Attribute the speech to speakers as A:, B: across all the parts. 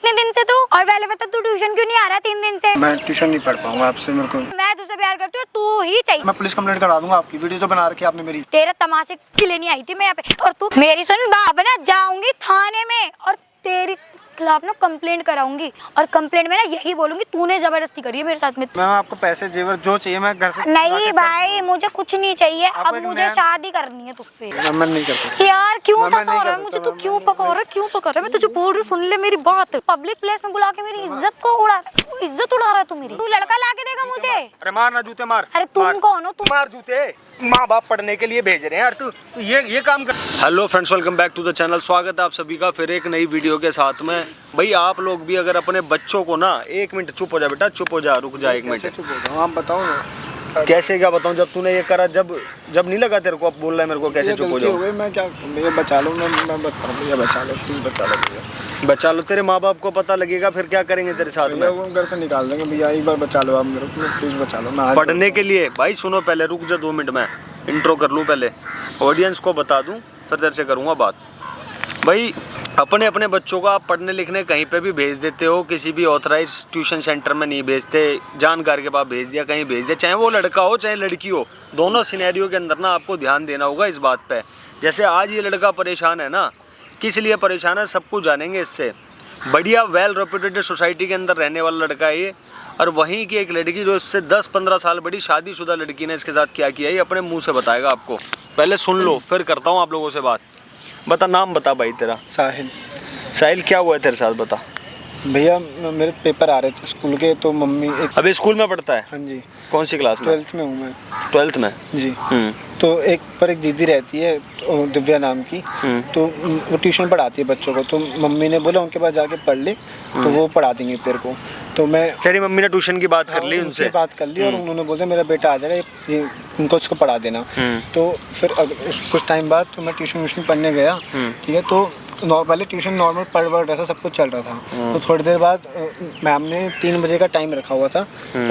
A: इतने दिन से तू? और पहले बता तू ट्यूशन क्यों नहीं आ रहा 3 दिन से?
B: मैं ट्यूशन नहीं पढ़ पाऊंगा आपसे, मेरे को
A: मैं तुझसे प्यार करती हूँ, तू ही चाहिए।
B: मैं पुलिस कंप्लेंट करा दूंगा आपकी। वीडियो जो बना रखी है आपने मेरी।
A: तेरा तमाशे के लिए नहीं आई थी मैं यहाँ पे। और तू मेरी सुन बाप ना, जाऊंगी थाने में और तेरी खिलाफ ना कंप्लेंट कराऊंगी। और कंप्लेंट में ना यही बोलूंगी तूने जबरदस्ती करी है मेरे साथ में।
B: मैं आपको पैसे जेवर जो चाहिए मैं घर से
A: नहीं भाई, मुझे कुछ नहीं चाहिए। अब मुझे शादी करनी है तुझसे।
B: मैं नहीं कर सकता
A: यार क्यों
B: मैं
A: पका रहा है मुझे? तू क्यों पका रहा है? क्यों पका रहा है? मैं तुझे बोल रही, सुन ले मेरी बात। पब्लिक प्लेस में बुला के मेरी इज्जत को उड़ा, इज्जत उड़ा रहा है तू मेरी। तू लड़का ला के देगा मुझे?
B: अरे मार ना, जूते मार।
A: अरे तुम कौन हो? तुम
B: मार जूते। माँ बाप पढ़ने के लिए भेज रहे हैं यार, तू ये काम कर। Hello friends, welcome back to the channel. स्वागत है आप सभी का फिर एक नई वीडियो के साथ में। भाई आप लोग भी अगर अपने बच्चों को ना, एक मिनट चुप हो जा बेटा, चुप हो जा, रुक जा एक मिनट। चुप हो जाओ, आप बताओ ना।
C: कैसे क्या बताऊं? जब तूने ये करा, जब नहीं लगा तेरे को, अब बोल रहा है मेरे को कैसे चुप हो जाओ?
B: मैं क्या, भैया बचा लो, मैं बता भैया बचा लो, प्लीज बचा लो भैया।
C: बचा लो। तेरे माँ बाप को पता लगेगा फिर क्या करेंगे तेरे साथ में?
B: वो घर से निकाल देंगे भैया। एक बार बचा लो आप मेरे को, प्लीज बचा लो। मैं
C: पढ़ने के लिए भाई सुनो, पहले रुक जा 2 मिनट, में इंट्रो कर लूँ, पहले ऑडियंस को बता दूँ, फिर तेरे से करूँगा बात। भाई अपने अपने बच्चों को आप पढ़ने लिखने कहीं पे भी भेज देते हो, किसी भी ऑथराइज ट्यूशन सेंटर में नहीं भेजते, जानकार के पास भेज दिया, कहीं भेज दिया, चाहे वो लड़का हो चाहे लड़की हो, दोनों सिनेरियो के अंदर ना आपको ध्यान देना होगा इस बात पे। जैसे आज ये लड़का परेशान है ना, किस लिए परेशान है सब कुछ जानेंगे इससे। बढ़िया वेल रेप्यूटेड सोसाइटी के अंदर रहने वाला लड़का है ये, और वहीं की एक लड़की जो इससे 10-15 साल बड़ी शादीशुदा लड़की ने इसके साथ क्या किया, ये अपने मुँह से बताएगा आपको। पहले सुन लो, फिर करता हूँ आप लोगों से बात। बता, नाम बता भाई तेरा।
B: साहिल।
C: साहिल, क्या हुआ है तेरे साथ, बता।
B: भैया मेरे पेपर आ रहे थे स्कूल के, तो मम्मी
C: अभी स्कूल में पढ़ता है?
B: हाँ जी।
C: कौन सी क्लास में?
B: 12th में हूँ मैं।
C: 12th में
B: जी। तो एक दीदी रहती है दिव्या नाम की, तो वो ट्यूशन पढ़ाती है बच्चों को। तो मम्मी ने बोला उनके पास जाके पढ़ ले, तो वो पढ़ा देंगे तेरे को। तो मैं,
C: तेरी मम्मी ने ट्यूशन की बात कर ली उनसे?
B: बात कर ली, और उन्होंने बोला मेरा बेटा आ जाएगा, ये उनको उसको पढ़ा देना। तो फिर कुछ टाइम बाद तो मैं ट्यूशन पढ़ने गया, ठीक है। तो पहले ट्यूशन नॉर्मल पढ़ रहा था, सब कुछ चल रहा था। तो थोड़ी देर बाद मैम ने 3 बजे का टाइम रखा हुआ था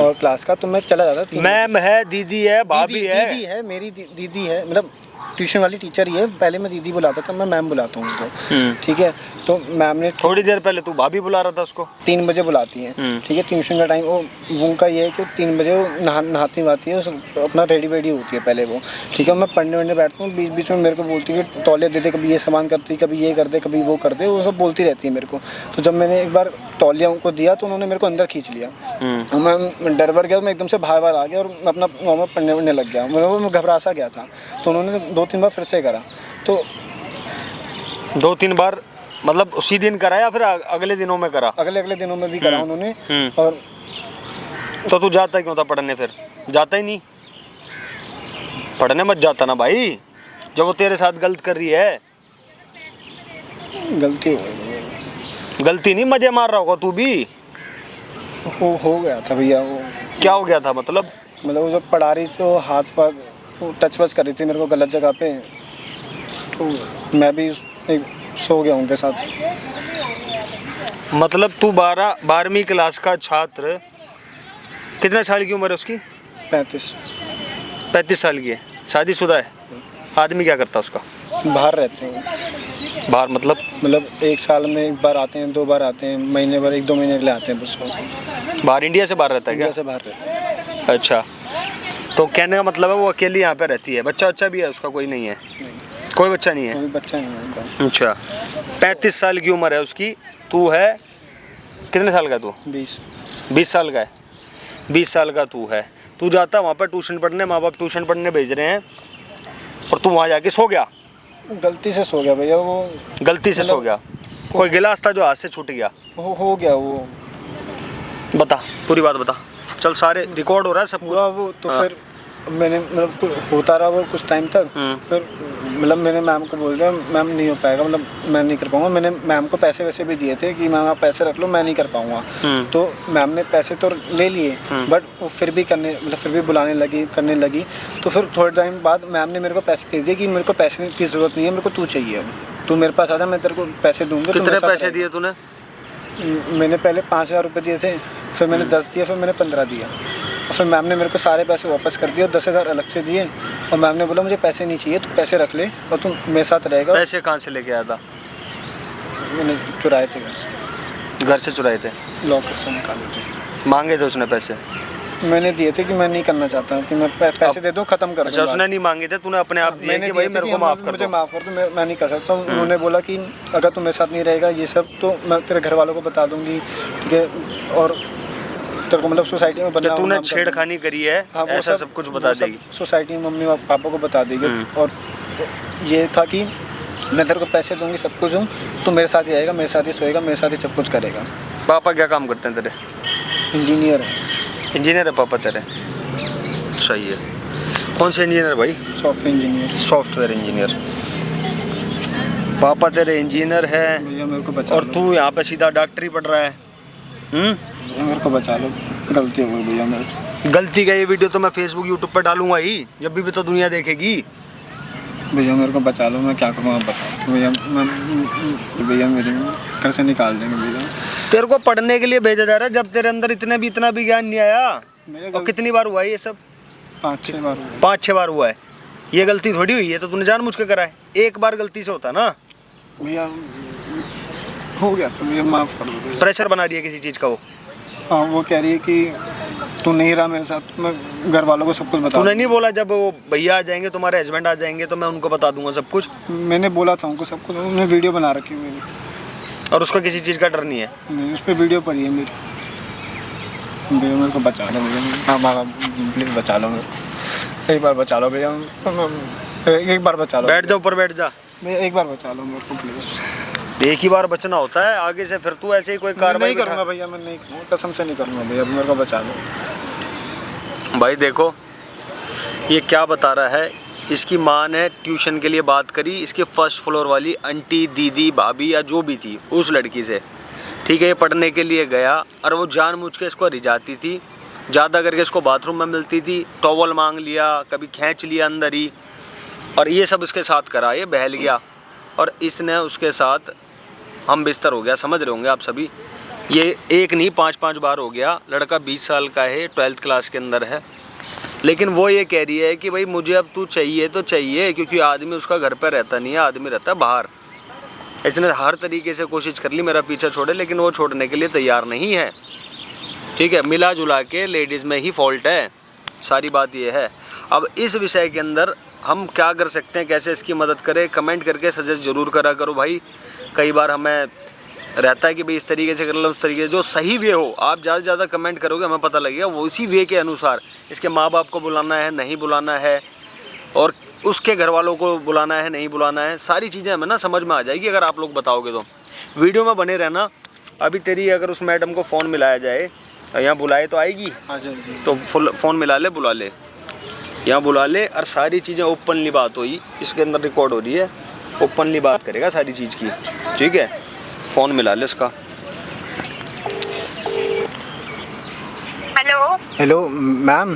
B: और क्लास का, तो मैं चला जाता।
C: मैम है, दीदी है, भाभी है?
B: दीदी है, मेरी दीदी है, मतलब ट्यूशन वाली टीचर ही है। पहले मैं दीदी बुलाता था, मैं मैम बुलाता हूँ उनको, ठीक है। तो मैम ने
C: थोड़ी देर पहले तू भाभी बुला रहा था उसको?
B: 3 बजे बुलाती है, ठीक है। ट्यूशन का टाइम वो उनका ये है कि 3 बजे वो नहाती वाती है, अपना रेडी वेडी होती है पहले वो, ठीक है। मैं पढ़ने बैठता हूँ, बीच बीच में मेरे को बोलती है कि तौलिया दे दे, कभी ये सामान करती, कभी ये कर दे, कभी वो कर दे, वो सब बोलती रहती है मेरे को। तो जब मैंने एक बार तौलिया उनको दिया तो उन्होंने मेरे को अंदर खींच लिया, और मैं डर गया, मैं एकदम से बाहर आ गया और मैं अपना नॉर्मल पढ़ने लग गया। मैं घबरा सा गया था, तो उन्होंने 2-3 बार फिर से करा। तो
C: 2-3 बार मतलब उसी दिन करा या फिर अगले दिनों में करा?
B: अगले दिनों में भी करा उन्होंने। और
C: तो तू जाता क्यों था पढ़ने? फिर जाता ही नहीं, पढ़ने मत जाता ना भाई, जब वो तेरे साथ गलत कर रही है।
B: गलती हो गई।
C: गलती नहीं, मजे मार रहा होगा तू भी।
B: हो गया था भैया। वो
C: क्या हो गया था मतलब?
B: वो जब पढ़ा रही थी, वो हाथ पाथ टच वच कर रही थी मेरे को गलत जगह पे, तो मैं भी सो गया उनके साथ।
C: मतलब तू 12वीं क्लास का छात्र, कितने साल की उम्र है उसकी? 35 साल की है, शादीशुदा है। आदमी क्या करता है उसका?
B: बाहर रहते हैं।
C: बाहर मतलब
B: 1 साल में 1 बार आते हैं, 2 बार आते हैं, महीने भर 1-2 महीने के लिए आते हैं बस। वो
C: बाहर, इंडिया से बाहर रहता है क्या?
B: इंडिया से बाहर रहते हैं।
C: अच्छा, तो कहने का मतलब है वो अकेली यहाँ पे रहती है। बच्चा भी है उसका? कोई नहीं है? कोई बच्चा नहीं है?
B: कोई बच्चा नहीं है उनका।
C: अच्छा, 35 साल की उम्र है उसकी। तू है कितने साल का? तू 20 साल का है। 20 साल का तू है। तू जाता वहाँ पर ट्यूशन पढ़ने, माँ बाप ट्यूशन पढ़ने भेज रहे हैं, और तू वहाँ जाके सो गया?
B: गलती से सो गया भैया। वो
C: गलती से सो गया? कोई गिलास था जो हाथ से छूट गया?
B: हो गया वो।
C: बता, पूरी बात बता। चल, सारे रिकॉर्ड हो रहा है सब
B: हुआ वो। तो फिर मैंने होता रहा वो कुछ टाइम तक। फिर मैंने मैम को बोल दिया, मैम नहीं हो पाएगा, मैं नहीं कर पाऊँगा। मैंने मैम को पैसे वैसे भी दिए थे कि मैम आप पैसे रख लो, मैं नहीं कर पाऊँगा। तो मैम ने पैसे तो ले लिए, बट वो फिर भी फिर भी बुलाने लगी, करने लगी। तो फिर थोड़े टाइम बाद मैम ने मेरे को पैसे दे दिए कि मेरे को पैसे की ज़रूरत नहीं है, मेरे को तू चाहिए, तू मेरे पास आ जा, मैं तेरे को पैसे दूँगा।
C: कितने पैसे दिए तूने?
B: मैंने पहले 5000 रुपये दिए थे, फिर मैंने 10 दिए, फिर मैंने 15 दिया, और फिर मैम ने मेरे को सारे पैसे वापस कर दिए और 10,000 अलग से दिए। और मैम ने बोला मुझे पैसे नहीं चाहिए, तो पैसे रख ले और तुम मेरे साथ रहेगा।
C: पैसे कहाँ से लेके आया था?
B: मैंने चुराए थे घर से।
C: घर से चुराए थे?
B: लॉकर से निकाले थे।
C: मांगे थे उसने पैसे?
B: मैंने दिए थे कि मैं नहीं करना चाहता कि मैं पैसे दे दो, ख़त्म कर
C: अच्छा,
B: दूंगा।
C: उसने नहीं मांगे थे, तूने अपने आप दिए कि भाई मेरे को माफ़ कर
B: मुझे
C: दो?
B: माफ़ कर दो, मैं नहीं कर सकता। उन्होंने बोला कि अगर तू मेरे साथ नहीं रहेगा ये सब तो मैं तेरे घर वालों को बता दूंगी, ठीक है, और तेरे को मतलब सोसाइटी में
C: क्या तूने छेड़खानी करी है?
B: हाँ,
C: ऐसा सब कुछ बता देगी
B: सोसाइटी में, मम्मी पापा को बता देगी। और ये था कि मैं तेरे को पैसे दूंगी, सब कुछ हूँ, तो मेरे साथ ही आएगा, मेरे साथ ही सोएगा, मेरे साथ ही सब कुछ करेगा।
C: पापा क्या काम करते हैं तेरे?
B: इंजीनियर है।
C: इंजीनियर है पापा तेरे? सही है। कौन से इंजीनियर भाई?
B: Software engineer.
C: Software engineer. पापा तेरे इंजीनियर है
B: भैया मेरे को बचा
C: और
B: लो।
C: तू यहाँ पे सीधा डॉक्टरी पढ़ रहा है।
B: भैया मेरे को बचा लो, गलती हो गई भैया मेरे से।
C: गलती का ये वीडियो तो मैं फेसबुक यूट्यूब पर डालूंगा ही, जब भी तो दुनिया देखेगी।
B: भैया मेरे को बचा लो, मैं क्या करूँ आप बताओ भैया मेरे घर से निकाल देंगे भैया।
C: तेरे को पढ़ने के लिए भेजा जा रहा है, जब तेरे अंदर इतना भी ज्ञान नहीं आया। और कितनी बार हुआ है ये सब?
B: 5-6 बार।
C: 5-6 बार हुआ है। ये गलती थोड़ी हुई है, तो तूने जानबूझ के करा है। एक बार गलती से होता ना।
B: भैया हो गया तो भैया माफ़ कर दो भैया।
C: प्रेशर बना रही है किसी चीज़ का वो?
B: हाँ, वो कह रही है कि तू नहीं रहा मेरे साथ, मैं घर वालों को सब कुछ बता।
C: तूने नहीं बोला जब वो भैया आ जाएंगे, तुम्हारे हस्बैंड आ जाएंगे, तो मैं उनको बता दूंगा सब कुछ?
B: मैंने बोला था उनको सब कुछ, उन्होंने वीडियो बना रखी है मेरी।
C: और उसका किसी चीज़ का डर नहीं है?
B: नहीं, उस पर वीडियो पड़ी है मेरी। भैया मेरे को बचा लो भैया, हाँ बाबा प्लीज़ बचा लो मेरे को, एक बार बचा लो भैया, एक बार बचा लो।
C: बैठ जा, ऊपर बैठ जा
B: भैया, एक बार बचा लो मेरे को प्लीज़।
C: एक ही बार बचना होता है, आगे से फिर तू ऐसे ही कोई कार्रवाई
B: नहीं करूँगा भैया, मैं नहीं करूँगा, कसम से नहीं करूँगा भैया, मेरे को बचा लो।
C: भाई देखो ये क्या बता रहा है। इसकी माँ ने ट्यूशन के लिए बात करी इसके फर्स्ट फ्लोर वाली आंटी, दीदी, भाभी या जो भी थी उस लड़की से, ठीक है। ये पढ़ने के लिए गया और वो जानबूझ के इसको रिझाती थी, ज़्यादा करके इसको बाथरूम में मिलती थी, टॉवल मांग लिया, कभी खींच लिया अंदर ही, और ये सब इसके साथ करा। ये बहल गया और इसने उसके साथ हम बिस्तर हो गया, समझ रहे होंगे आप सभी। ये एक नहीं 5-5 बार हो गया। लड़का 20 साल का है, 12th क्लास के अंदर है, लेकिन वो ये कह रही है कि भाई मुझे अब तू चाहिए तो चाहिए, क्योंकि आदमी उसका घर पर रहता नहीं है, आदमी रहता है बाहर। इसने हर तरीके से कोशिश कर ली मेरा पीछा छोड़े, लेकिन वो छोड़ने के लिए तैयार नहीं है, ठीक है। मिला जुला के लेडीज़ में ही फॉल्ट है, सारी बात ये है। अब इस विषय के अंदर हम क्या कर सकते हैं, कैसे इसकी मदद करें, कमेंट करके सजेस्ट ज़रूर करा करो भाई। कई बार हमें रहता है कि भाई इस तरीके से कर लो, उस तरीके से, जो सही वे हो आप ज़्यादा से ज़्यादा कमेंट करोगे, हमें पता लगेगा वो उसी वे के अनुसार इसके माँ बाप को बुलाना है, नहीं बुलाना है, और उसके घर वालों को बुलाना है, नहीं बुलाना है, सारी चीज़ें हमें ना समझ में आ जाएगी अगर आप लोग बताओगे तो। वीडियो में बने रहना। अभी तेरी अगर उस मैडम को फ़ोन मिलाया जाए, यहाँ बुलाए तो आएगी, तो फ़ोन मिला ले, बुला ले, यहाँ बुला ले, और सारी चीज़ें ओपनली बात हुई, इसके अंदर रिकॉर्ड हो रही है, ओपनली बात करेगा सारी चीज़ की, ठीक है। फ़ोन मिला ले उसका।
D: हेलो।
B: Hello ma'am.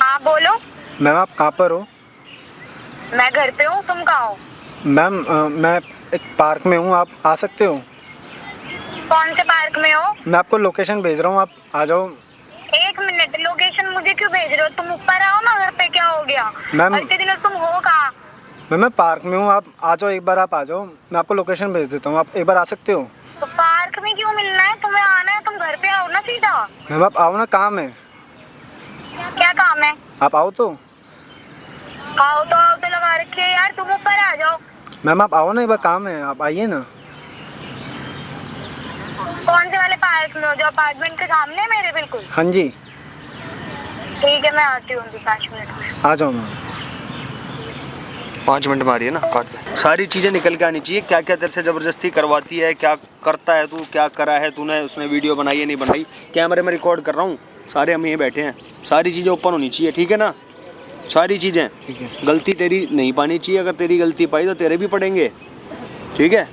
D: हाँ बोलो।
B: मैम आप कहाँ पर हो?
D: मैं घर पे हूँ, तुम कहाँ हो?
B: मैम मैं एक पार्क में हूँ, आप आ सकते हो?
D: कौन से पार्क में हो?
B: मैं आपको लोकेशन भेज रहा हूँ, आप आ जाओ।
D: 1 मिनट, लोकेशन मुझे क्यों भेज रहे हो? तुम ऊपर आओ ना, घर पे क्या हो गया?
B: मैम
D: इतने दिनों तुम हो कहाँ?
B: मैं पार्क में हूँ, आप आ जाओ, एक बार आप आ जाओ, मैं आपको लोकेशन भेज देता हूँ, आप एक बार आ सकते हो?
D: तो पार्क में क्यों मिलना है? तुम्हें आना है, तुम घर पे आओ ना सीधा।
B: मैम आप आओ ना, काम है।
D: क्या काम है?
B: आप आओ तो
D: आओ तो लगा रखी है यार, तुम ऊपर आ जाओ।
B: मैम आप आओ ना, एक बार काम है, आप आइए ना।
D: कौन से वाले पार्क में हो? जो अपार्टमेंट के सामने है मेरे? बिल्कुल।
B: हाँ जी
D: ठीक है, मैं आती हूँ 5 मिनट में।
B: आ जाओ मैम।
C: 5 मिनट मारी है ना, काट दे। सारी चीज़ें निकल के आनी चाहिए, क्या क्या तेरे से ज़बरदस्ती करवाती है, क्या करता है तू, क्या करा है तूने, उसने वीडियो बनाई है नहीं बनाई, कैमरे में रिकॉर्ड कर रहा हूँ, सारे हम यहीं बैठे हैं, सारी चीज़ें ओपन होनी चाहिए, ठीक है ना। सारी चीज़ें,
B: ठीक है।
C: गलती तेरी नहीं पानी चाहिए, अगर तेरी गलती पाई तो तेरे भी पड़ेंगे, ठीक है।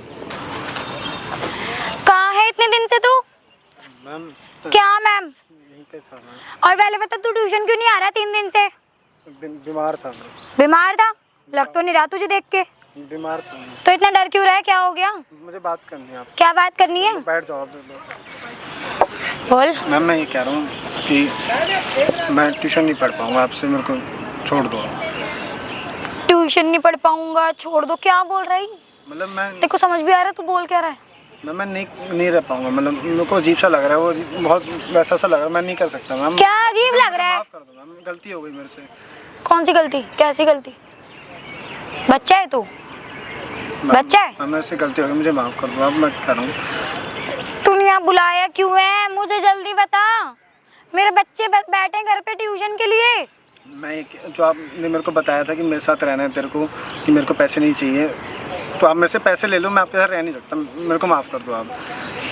A: कहाँ है इतने दिन से तू?
B: मैम
A: क्या मैम?
B: यहीं पे था मैम।
A: और पहले बता, तू ट्यूशन क्यों नहीं आ रहा 3 दिन से?
B: बीमार था मैं।
A: बीमार था? लग तो नहीं रहा तुझे देख के।
B: बीमार था मैं।
A: तो इतना डर क्यों रहा है, क्या हो गया?
B: मुझे बात करनी है आपसे।
A: क्या बात करनी है?
B: बैठ जाओ आप।
A: बोल।
B: मैम मैं ये कह रहा हूँ कि मैं ट्यूशन नहीं पढ़ पाऊँगा आपसे, मेरे को छोड़ दो।
A: ट्यूशन नहीं पढ़ पाऊंगा, छोड़ दो, क्या बोल रही?
B: मतलब मैं
A: तेरे को समझ भी आ रहा है तू बोल क्या रहा है?
B: मैं नहीं रह पाऊंगा, मतलब मेरे को अजीब सा लग रहा है, वो बहुत वैसा सा लग रहा है, मैं नहीं कर सकता मैम।
A: क्या अजीब लग रहा है?
B: माफ कर दो मैम, गलती हो गई मेरे से।
A: कौन सी गलती? कैसी गलती? बच्चा है तू? बच्चा है?
B: मैम मेरे से गलती हो गई, मुझे माफ कर दो, अब मैं कर रहा हूँ।
A: तूने यहाँ बुलाया क्यों है? मुझे जल्दी बता। मेरे बच्चे बैठे घर पे ट्यूशन के लिए।
B: जो आपने मेरे को बताया था कि मेरे साथ रहना है तेरे को, कि मेरे को पैसे नहीं चाहिए, तो आप मेरे से पैसे ले लो, मैं आपके साथ रह नहीं सकता, मेरे को माफ़ कर दो आप।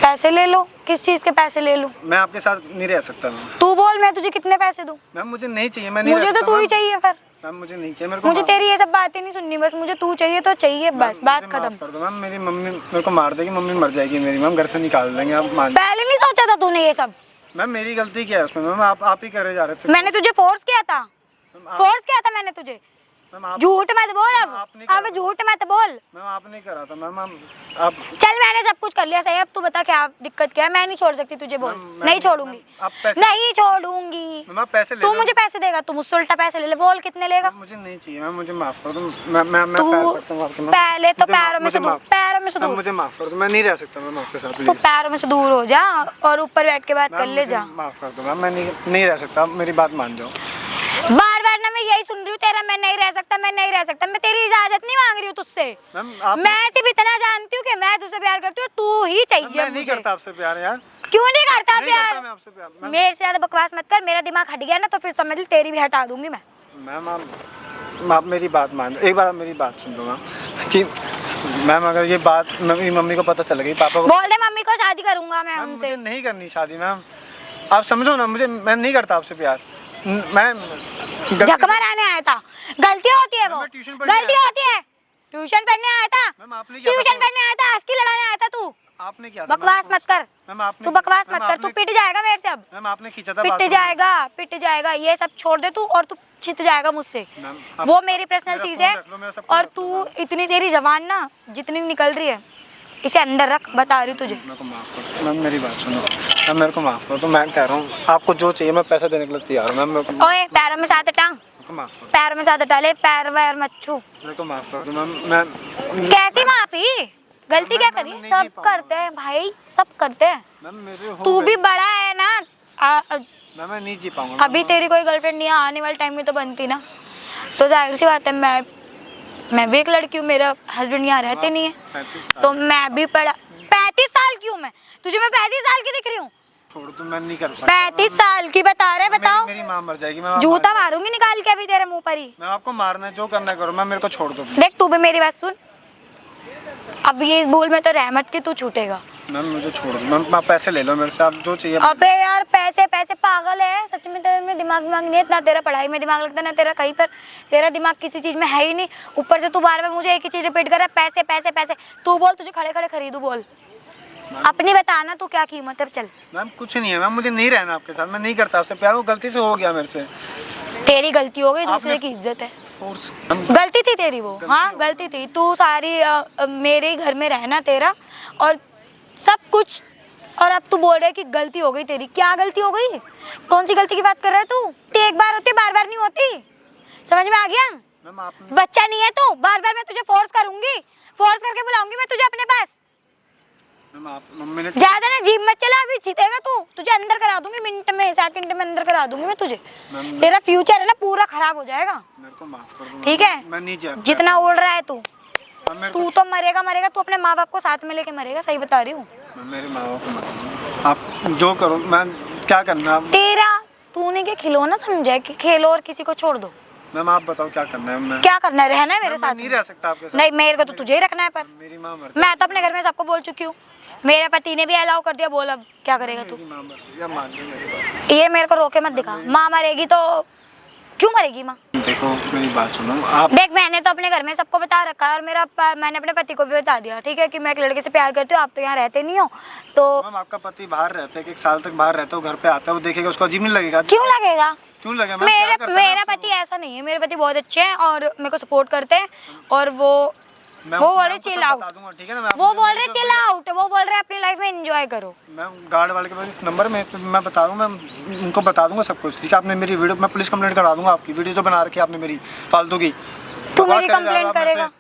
A: पैसे ले लो? किस चीज़ के पैसे ले लो?
B: मैं आपके साथ नहीं रह सकता मैम।
A: तू बोल, मैं तुझे कितने पैसे दूँ?
B: मैम मुझे नहीं चाहिए, मैं नहीं
A: मुझे तो तू ही चाहिए फिर।
B: मैम मुझे नहीं चाहिए, मेरे को
A: मुझे तेरी ये सब बातें नहीं सुननी, बस मुझे तू चाहिए तो चाहिए, बस बात खत्म।
B: कर दो मैम, मेरी मम्मी मेरे को मार देगी, मम्मी मर जाएगी मेरी, मैम घर से निकाल देंगे, आप मान।
A: पहले नहीं सोचा था तूने ये सब?
B: मैम मेरी गलती क्या है उसमें मैम? आप ही करे जा रहे थे।
A: मैंने तुझे फोर्स किया था? फोर्स किया था मैंने तुझे? झूठ मत बोल अब झूठ मत बोल।
B: मैम आप नहीं करा था मैम, आप
A: चल मैंने सब कुछ कर लिया सही, अब तू बता क्या दिक्कत क्या है? मैं नहीं छोड़ सकती तुझे, बोल। नहीं छोड़ूंगी, नहीं छोड़ूंगी।
B: मैम आप पैसे ले
A: तू
B: लो।
A: मुझे पैसे देगा? तू मुझसे उल्टा पैसे ले ले, बोल कितने लेगा?
B: मुझे नहीं चाहिए मैम, मुझे माफ कर दो। मैं
A: तू पहले तो पैरों में से दूर, पैरों में से दूर।
B: मुझे माफ कर दो, मैं नहीं रह सकता मैम आपके साथ,
A: तू
B: प्लीज।
A: पैरों में से दूर हो जा और ऊपर बैठ के बात कर ले जा।
B: माफ कर दो मैम, मैं नहीं रह सकता, मेरी बात मान जाओ।
A: बार बार ना मैं यही सुन रही हूँ तेरा, मैं नहीं रह सकता, मैं नहीं रह सकता। मैं तेरी इजाजत नहीं मांग रही हूँ तुझसे। मैं सिर्फ इतना जानती हूँ कि मैं तुझसे प्यार करती हूँ, तू ही चाहिए मुझे।
B: मैं नहीं करता आपसे प्यार यार।
A: क्यों नहीं करता
B: नहीं
A: प्यार?
B: करता मैं आपसे प्यार।
A: मेरे से ज्यादा बकवास मत कर, मेरा दिमाग हट गया ना तो फिर समझ ले तेरी भी हटा दूंगी मैं।
B: मैम आप मेरी बात मान, एक बार आप मेरी बात सुन लो मैम, कि मैम अगर ये बात मेरी मम्मी को पता चल गई, पापा को
A: बोल दे मम्मी को शादी करूंगा मैं उनसे।
B: मुझे नहीं करनी शादी मैम, आप समझो ना मुझे, मैं नहीं करता आपसे प्यार। मैं
A: झकमर आने आया था, गलती होती है वो, गलती होती है। ट्यूशन पढ़ने आया था, ट्यूशन पढ़ने आया था, हंसकी लड़ाने आया था तू।
B: आपने क्या?
A: बकवास मत कर, तू बकवास मत कर, तू पिट जाएगा मेरे से अब।
B: मैम आपने खींचा था,
A: पिट जाएगा, ये सब छोड़ दे तू और तू छित जाएगा मुझसे। वो मेरी पर्सनल चीज है और तू इतनी तेरी जबान ना जितनी निकल रही है इसे अंदर रख, बता रही हूँ तुझे।
B: मैम मेरी बात सुनो मैम, मेरे को माफ करो। तो मैं कह रहा हूँ आपको जो चाहिए मैं पैसा देने के लिए तैयार हूँ मैम।
A: ओए पैरों में साथ हटा, पैरों में साथ हटा ले, पैर वैर मत छू।
B: मेरे को माफ कर दो मैम। मैं
A: कैसी माफी? गलती क्या करी? सब करते हैं भाई, सब करते हैं। तू भी बड़ा है ना,
B: मैं नहीं जी पाऊंगा।
A: अभी तेरी कोई गर्लफ्रेंड नहीं है, आने वाले टाइम में तो बनती ना, तो जाहिर सी बात है मैं भी एक लड़की हूँ, मेरा हस्बैंड यहाँ रहते नहीं है, तो मैं भी 35 साल की हूँ मैं, तुझे मैं 35 साल की दिख रही हूँ?
B: छोड़ तो मैं नहीं कर सकता।
A: 35 साल की बता रहे, बताओ।
B: मेरी माँ मर जाएगी, मैं
A: जूता मारूंगी निकाल के अभी तेरे मुंह पर ही।
B: मैं आपको मारना है, जो करना है करो, मैं मेरे को छोड़ दो।
A: देख तू भी मेरी बात सुन, अब ये इस भूल में तो रहमत की तू छूटेगा।
B: मैम मुझे छोड़ दो मैम, आप पैसे ले लो मेरे से, आप जो चाहिए।
A: अबे यार पैसे पैसे, पागल है सच में? तेरे में दिमाग नहीं है इतना, तेरा पढ़ाई में दिमाग लगता है ना तेरा कहीं पर, तेरा दिमाग किसी चीज में है ही नहीं। ऊपर से तू बार बार मुझे एक ही चीज रिपीट कर रहा है, पैसे पैसे पैसे। तू बोल, तुझे खड़े खड़े खरीदू, बोल अपनी बताना तू क्या कीमत है। चल
B: मैम कुछ नहीं है मैम, मुझे नहीं रहना आपके साथ, मैं नहीं करता आपसे प्यार, वो गलती से हो गया मेरे से।
A: तेरी गलती हो गई, दूसरे की इज्जत है। गलती थी तेरी वो, हाँ गलती थी। तू सारी मेरे घर में रहना तेरा और सब कुछ, और अब तू बोल रहा है कि गलती हो गई तेरी। क्या गलती हो गई? कौन सी गलती की बात कर रहा है तू? एक बार होती, बार बार नहीं होती, समझ में आ गया? बच्चा नहीं है तू, बार बार मैं तुझे फोर्स करूंगी, फोर्स करके बुलाऊंगी मैं तुझे अपने पास। ज्यादा ना जीभ मत चला, अभी जीतेगा तू, तुझे अंदर करा दूंगी मिनट में, सेकंड में अंदर करा दूंगी मैं तुझे। तेरा फ्यूचर है ना पूरा खराब हो जाएगा।
B: मेरे को माफ कर दो।
A: ठीक है,
B: मैं नहीं जा,
A: जितना उड़ रहा है तू तो मरेगा, तू अपने माँ बाप को साथ में लेके मरेगा, सही बता रही हूँ।
B: मेरे माँ बाप को मत, आप जो करो, मैं क्या करना
A: तेरा, तूने क्या खिलौना समझा कि खेलो और किसी को छोड़ दो?
B: मैम आप बताओ क्या करना है? मैं
A: क्या करना है? रहना है मेरे साथ?
B: नहीं रह सकता आपके साथ।
A: नहीं, मेरे को तो तुझे ही रखना है, पर
B: मेरी माँ मर,
A: मैं तो अपने घर में सबको बोल चुकी हूँ, मेरे पति ने भी अलाउ कर दिया। बोल अब क्या करेगा तू? ये मेरे को रोके मत दिखा। माँ मरेगी तो क्यों मरेगी माँ?
B: देखो मेरी बात सुनो आप।
A: देख मैंने तो अपने घर में सबको बता रखा है और मैंने अपने पति को भी बता दिया, ठीक है, कि मैं एक लड़के से प्यार करती हूँ, आप तो यहाँ रहते नहीं हो। तो
B: मैम आपका पति बाहर रहता है, 1 साल तक बाहर रहता है, वो घर पे आता है, वो देखेगा, उसको अजीब नहीं लगेगा?
A: क्यों लगेगा?
B: क्यों लगेगा?
A: मेरा पति ऐसा नहीं है, मेरे पति बहुत अच्छे हैं और मेरे को सपोर्ट करते हैं, और वो बोल रहे चिल आउट, वो बोल रहे चिल आउट, वो बोल रहे अपनी लाइफ में एंजॉय करो।
B: मैं गार्ड वाले के पास नंबर में मैं बता दूँ, मैं उनको बता दूंगा सब कुछ, ठीक है? आपने मेरी वीडियो, मैं पुलिस कंप्लेंट करा दूंगा आपकी वीडियो जो बना रखी है आपने मेरी फालतू की।
A: तू मेरी कंप्लेंट करेगा?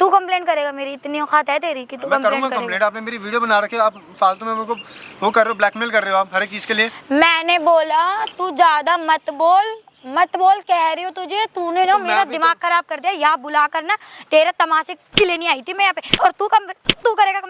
A: तू कंप्लेंट करेगा? मेरी इतनी औकात है तेरी कि तू
B: मैं
A: कंप्लेंट
B: करूंगा
A: करेगा?
B: कंप्लेंट। आपने मेरी वीडियो बना रखी है, आप फालतू में मेरे को वो कर रहे हो, ब्लैकमेल कर रहे हो आप हर एक चीज के लिए।
A: मैंने बोला तू ज्यादा मत बोल, मत बोल कह रही हो तुझे। तूने ना
B: तो मैं
A: मेरा
B: भी
A: दिमाग खराब कर दिया। यहाँ बुला कर ना तेरे तमाशे के लिए नहीं आई थी मैं यहाँ पे। और तू करेगा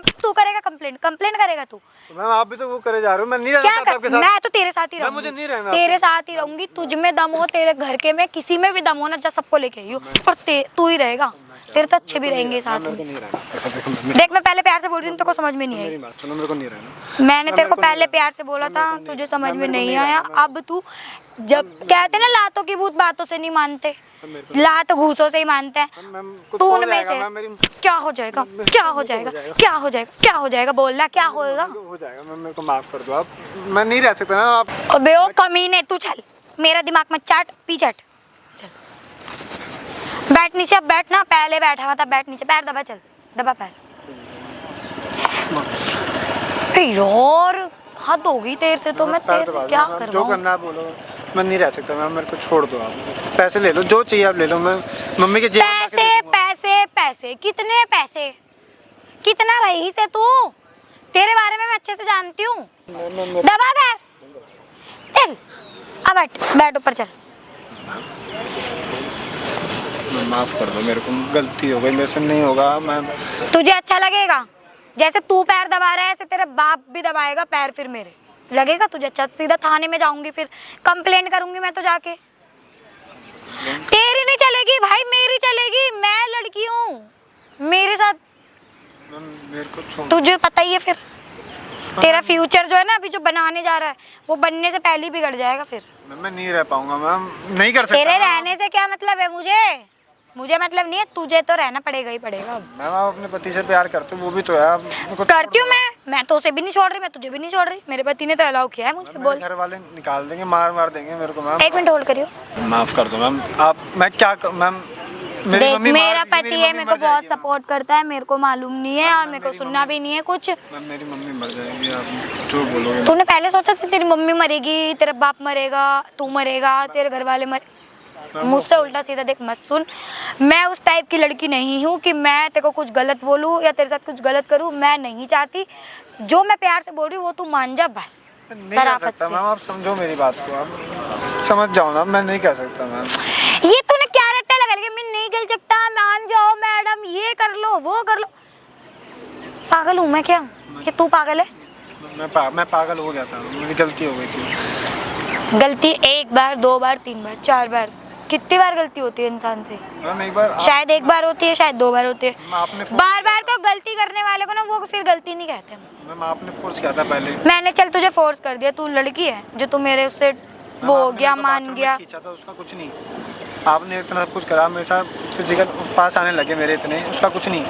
A: कंप्लेंट करेगा तू?
B: तो मैम आप भी तो वो करे जा रहे हो। मैं नहीं रहना
A: क्या
B: चाहता आपके साथ।
A: मैं तो तेरे साथ ही
B: मैं
A: रहूंगी।
B: मुझे नहीं रहना
A: तेरे साथ ही रहूंगी। तुझ में दम हो, तेरे घर के में किसी में भी दम हो ना, जा सबको लेके आई हो और तू ही रहेगा। तेरे तो अच्छे भी रहेंगे साथ
B: मेरे को
A: में।
B: नहीं रहना।
A: देख मैं पहले प्यार से बोल रही हूँ, तेरे को समझ में नहीं आई।
B: मेरी बात सुनो, मेरे को नहीं रहना।
A: मैंने तेरे को पहले प्यार से बोला था, तुझे समझ में नहीं आया। अब तू जब कहते ना लातों की भूत बातों से नहीं मानते, लात घूसों से ही मानते हैं। तू उनमें से क्या हो जाएगा? क्या हो जाएगा? क्या हो जाएगा? क्या हो जाएगा? बोलना क्या होगा?
B: हो जाएगा मैम, मेरे को माफ कर दो आप। मैं नहीं रह सकता ना आप।
A: अबे ओ कमीने, तू चल, मेरा दिमाग मत चाट, पीछे हट, चल बैठ नीचे। अब बैठ ना, पहले बैठा हुआ था, बैठ नीचे, पैर दबा, चल दबा पैर। यार हद होगी तेरे से तो। मैं तेरे से क्या
B: जो
A: करवाऊं?
B: करना है बोलो। मैं नहीं रह सकता मैम, मेरे को छोड़ दो आप। पैसे ले लो, जो चाहिए आप ले लो। मैं मम्मी के जेब में
A: पैसे
B: जाके दे दूंगा।
A: पैसे पैसे कितने पैसे? कितना रईस है तू? तेरे बारे में मैं अच्छे से जानती हूँ। दबा पैर, चल अब बैठ ऊपर चल।
B: माफ कर दो, मेरे को गलती हो गई, मेरे से नहीं होगा। मैं
A: तुझे अच्छा लगेगा? जैसे तू पैर दबा रहा है ऐसे तेरे बाप भी दबाएगा पैर फिर मेरे। लगेगा तुझे अच्छा? सीधा थाने में जाऊंगी, फिर कंप्लेंट करूंगी मैं तो जाके। तेरी नहीं चलेगी भाई, मेरी चलेगी। मैं लड़की हूँ, मेरे साथ
B: मेरे को छोड़।
A: तुझे पता ही है फिर। तेरा फ्यूचर जो है ना अभी जो बनाने जा रहा है, वो बनने से पहले ही बिगड़ जाएगा फिर।
B: मैं नहीं रह पाऊंगा मैम, नहीं कर सकता।
A: तेरे रहने से क्या मतलब है? मुझे मतलब नहीं है, तुझे तो रहना पड़ेगा ही पड़ेगा।
B: मैम आप अपने पति से प्यार करते हो, वो भी तो है। आप मेरे को
A: करती हूँ मैं तो उसे भी नहीं छोड़ रही, मैं तुझे भी नहीं छोड़ रही। मेरे पति ने तो अलाउ किया है मुझे। बोल।
B: मेरे घर वाले निकाल देंगे, मार देंगे मेरे को। मैम
A: एक मिनट होल्ड करियो।
B: माफ कर दो मैम। आप मैं क्या मैम, मेरी
A: देख
B: मम्मी
A: मेरा
B: मेरी
A: पति है,
B: मम्मी
A: मेरे
B: मर
A: को बहुत
B: जाएगी, मैम।
A: सपोर्ट करता है, मेरे को मालूम नहीं है और मेरे को सुनना भी नहीं है कुछ।
B: मैम मेरी मम्मी मर जाएगी, आप जो बोलोगे।
A: तूने पहले सोचा था तेरी मम्मी मरेगी, तेरा बाप मरेगा, तू मरेगा, तेरे घर वाले मुझसे उल्टा सीधा देख मत सुन। मैं उस टाइप की लड़की नहीं हूँ कि मैं तेरे को कुछ गलत बोलूँ या तेरे साथ कुछ गलत करूँ। मैं नहीं चाहती। जो मैं प्यार से बोल रही हूँ वो तू मान जा बस,
B: नहीं कर
A: शराफत
B: सकता
A: से।
B: मैम, आप समझो मेरी बात को, आप समझ जाओ ना। मैं नहीं कर सकता मैम।
A: ये तूने क्या रट्टा लगा लिया? मैं नहीं कर सकता, मान जाओ मैडम, ये कर लो वो कर लो। पागल हूँ मैं क्या? कि तू पागल है?
B: मैं पागल हो गया था, मेरी गलती हो गई थी।
A: गलती एक बार, दो बार, तीन बार, चार बार, कितनी बार गलती होती है इंसान से?
B: मैम एक बार
A: शायद एक बार होती है, शायद दो बार होती है।
B: आपने
A: बार बार को गलती करने वाले को ना वो फिर गलती नहीं कहते।
B: मैम आपने फोर्स किया था पहले।
A: मैंने चल तुझे फोर्स कर दिया, तू लड़की है जो तू मेरे उससे वो हो गया, मान गया।
B: खींचा था उसका कुछ नहीं। आपने इतना कुछ करा मेरे साथ, फिजिकल पास आने लगे मेरे इतने, उसका कुछ नहीं।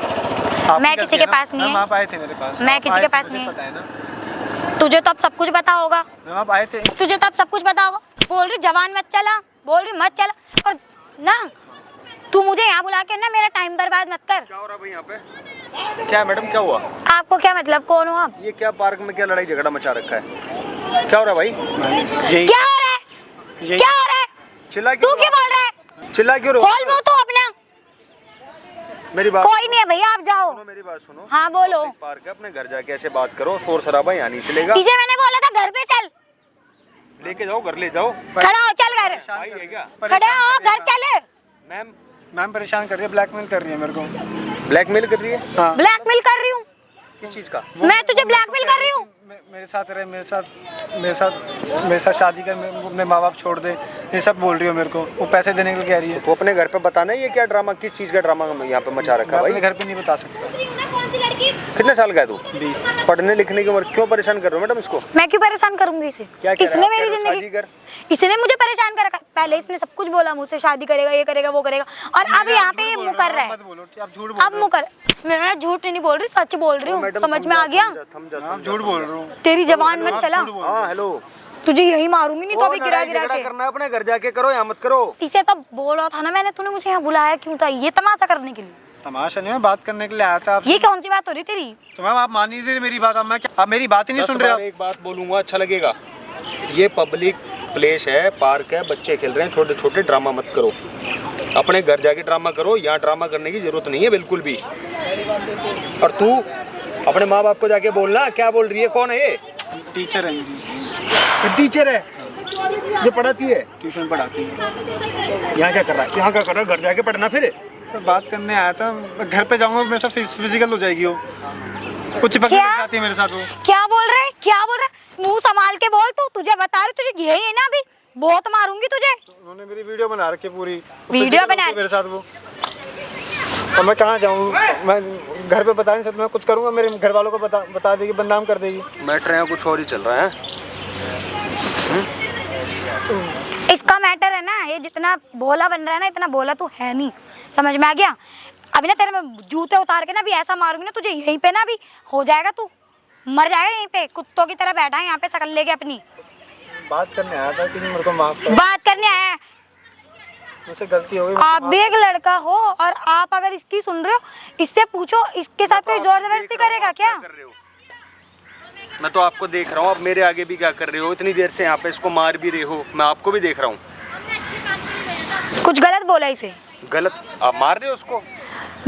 A: मैं किसी के पास नहीं है।
B: आप आए थे मेरे पास।
A: मैं
B: आप
A: किसी
B: आए
A: के
B: थे,
A: पास
B: मुझे
A: नहीं है।
B: पता है ना।
A: तुझे तो अब सब कुछ पता होगा।
B: मैम आप आए थे।
A: तुझे तो अब सब कुछ पता होगा। बोल रही जवान मत चला, बोल रही मत चला। और ना तू मुझे यहाँ बुला के ना मेरा टाइम बर्बाद मत कर।
C: क्या हो रहा है भाई यहाँ पे? क्या मैडम क्या हुआ?
A: आपको क्या मतलब? कौन हो आप?
C: ये क्या पार्क में क्या लड़ाई झगड़ा मचा रखा है? क्या हो रहा है भाई?
B: यही
A: क्या हो रहा है?
B: यही
A: क्या हो रहा है?
C: चिल्ला
A: तू क्यों बोल रहा है?
C: चिल्ला क्यों रहे हो?
A: खोल मुंह तो अपना।
C: मेरी बात
A: कोई नहीं है भैया, आप जाओ।
C: सुनो, मेरी बात सुनो।
A: हाँ बोलो।
C: पब्लिक पार्क है, अपने घर जाके ऐसे बात करो। शोर शराबा यहाँ नहीं चलेगा।
A: इसे मैंने बोला था घर पे चल।
C: लेके जाओ, घर ले जाओ।
A: खड़ा हो, चल घर।
C: भाई है क्या?
A: खड़ा हो, घर चले।
C: मैम
B: मैम परेशान कर रही है, ब्लैकमेल कर रही है मेरे को।
C: ब्लैकमेल कर रही है?
B: हाँ।
A: ब्लैकमेल कर रही हूँ?
C: किस चीज का?
A: मैं तुझे ब्लैकमेल कर रही हूँ?
B: मेरे साथ रहे, मेरे साथ शादी कर, अपने माँ बाप छोड़ दे, ये सब बोल रही हो मेरे को। वो पैसे देने के लिए कह रही है।
C: वो अपने घर पे बताना ये क्या ड्रामा, किस चीज का ड्रामा यहाँ पे मचा रखा है
B: मैं
C: भाई?
B: अपने घर पे नहीं बता सकता।
C: कितने साल का है तू?
B: 20।
C: पढ़ने लिखने की उम्र, क्यों परेशान कर रहे हो मैडम इसको?
A: मैं क्यों परेशान करूंगी इसे?
C: क्या कह रहा है?
A: इसने
C: आप
A: मेरी
C: कह रहे हो शादी
A: जिंदगी,
C: कर?
A: इसने मुझे परेशान कर रखा। पहले इसने सब कुछ बोला मुझसे, शादी करेगा, ये करेगा, वो करेगा, और अब यहाँ पे मुँह कर रहा है।
B: मत बोलो, आप झूठ बोल
A: अब मुँह कर। मैं झूठ नहीं बोल रही, सच बोल रही हूँ। समझ में आ गया?
B: आप झूठ बोल रहे हो।
A: तेरी जबान मत चला।
C: हाँ हेलो।
A: तुझे यही मारूंगी नहीं तो अभी गिरा गिरा के।
C: करना है अपने घर जाके करो, यहाँ मत करो।
A: इसे तब बोला था ना मैंने, तूने मुझे यहाँ बुलाया क्यों था? ये तमाशा करने के लिए?
B: तमाशा नहीं, मैं बात करने के लिए आया था आपसे।
A: ये कौन सी बात हो रही तेरी?
B: तो मैम आप मान लीजिए मेरी बात। अब मैं क्या, आप मेरी बात ही नहीं सुन रहे। आप
C: एक बात बोलूंगा अच्छा लगेगा। ये पब्लिक प्लेस है, पार्क है, बच्चे खेल रहे हैं, छोटे छोटे, ड्रामा मत करो। अपने घर जाके ड्रामा करो, यहाँ ड्रामा करने की जरूरत नहीं है बिल्कुल भी। और तू अपने माँ बाप को जाके बोलना, क्या बोल रही है, कौन है ये?
B: टीचर है,
C: ये टीचर है, ये पढ़ाती है,
B: ट्यूशन पढ़ाती है।
C: यहाँ क्या कर रहा है, यहाँ क्या कर रहा है, घर जाके पढ़ना। फिर
B: तो बात करने आया था, घर पे जाऊंगा मेरे साथ फिजिकल हो जाएगी वो, कुछ पकड़
A: क्या?
B: जाती है मेरे साथ वो।
A: क्या बोल रहे, क्या बोल रहे? मुंह संभाल के बोल। तू, तुझे बता रही, तुझे यही है ना, अभी बहुत मारूंगी तुझे।
B: उन्होंने मेरी वीडियो बना रखी है पूरी,
A: वीडियो
B: physical
A: बना
B: होती है मेरे साथ वो। और मैं कहाँ जाऊँ, मैं घर पे बता नहीं सकता, मैं कुछ करूँगा मेरे घर वालों को बता देगी, बदनाम कर देगी।
C: मैटर है कुछ और ही चल रहा है।
A: इसका मैटर है ना, ये जितना भोला बन रहा है ना, इतना भोला तू है नहीं, समझ में आ गया? अभी ना तेरे में जूते उतार के ना भी ऐसा मारूंगी ना तुझे, यहीं पे ना भी हो जाएगा, तू मर जाएगा यहीं पे, कुत्तों की तरह बैठा है यहाँ पे शकल लेके अपनी।
B: बात करने आया था कि मेरे को माफ कर,
A: बात करने आया है,
B: मुझसे गलती हो गई।
A: आप भी एक लड़का हो और आप अगर इसकी सुन रहे हो, इससे पूछो इसके साथ कोई जोर जबरदस्ती करेगा क्या?
C: मैं तो आपको देख रहा हूँ, आप मेरे आगे भी क्या कर रहे हो, इतनी देर से यहाँ पे इसको मार भी रहे हो, मैं आपको भी देख रहा हूँ।
A: कुछ गलत बोला इसे?
C: गलत आप मार रहे हो उसको,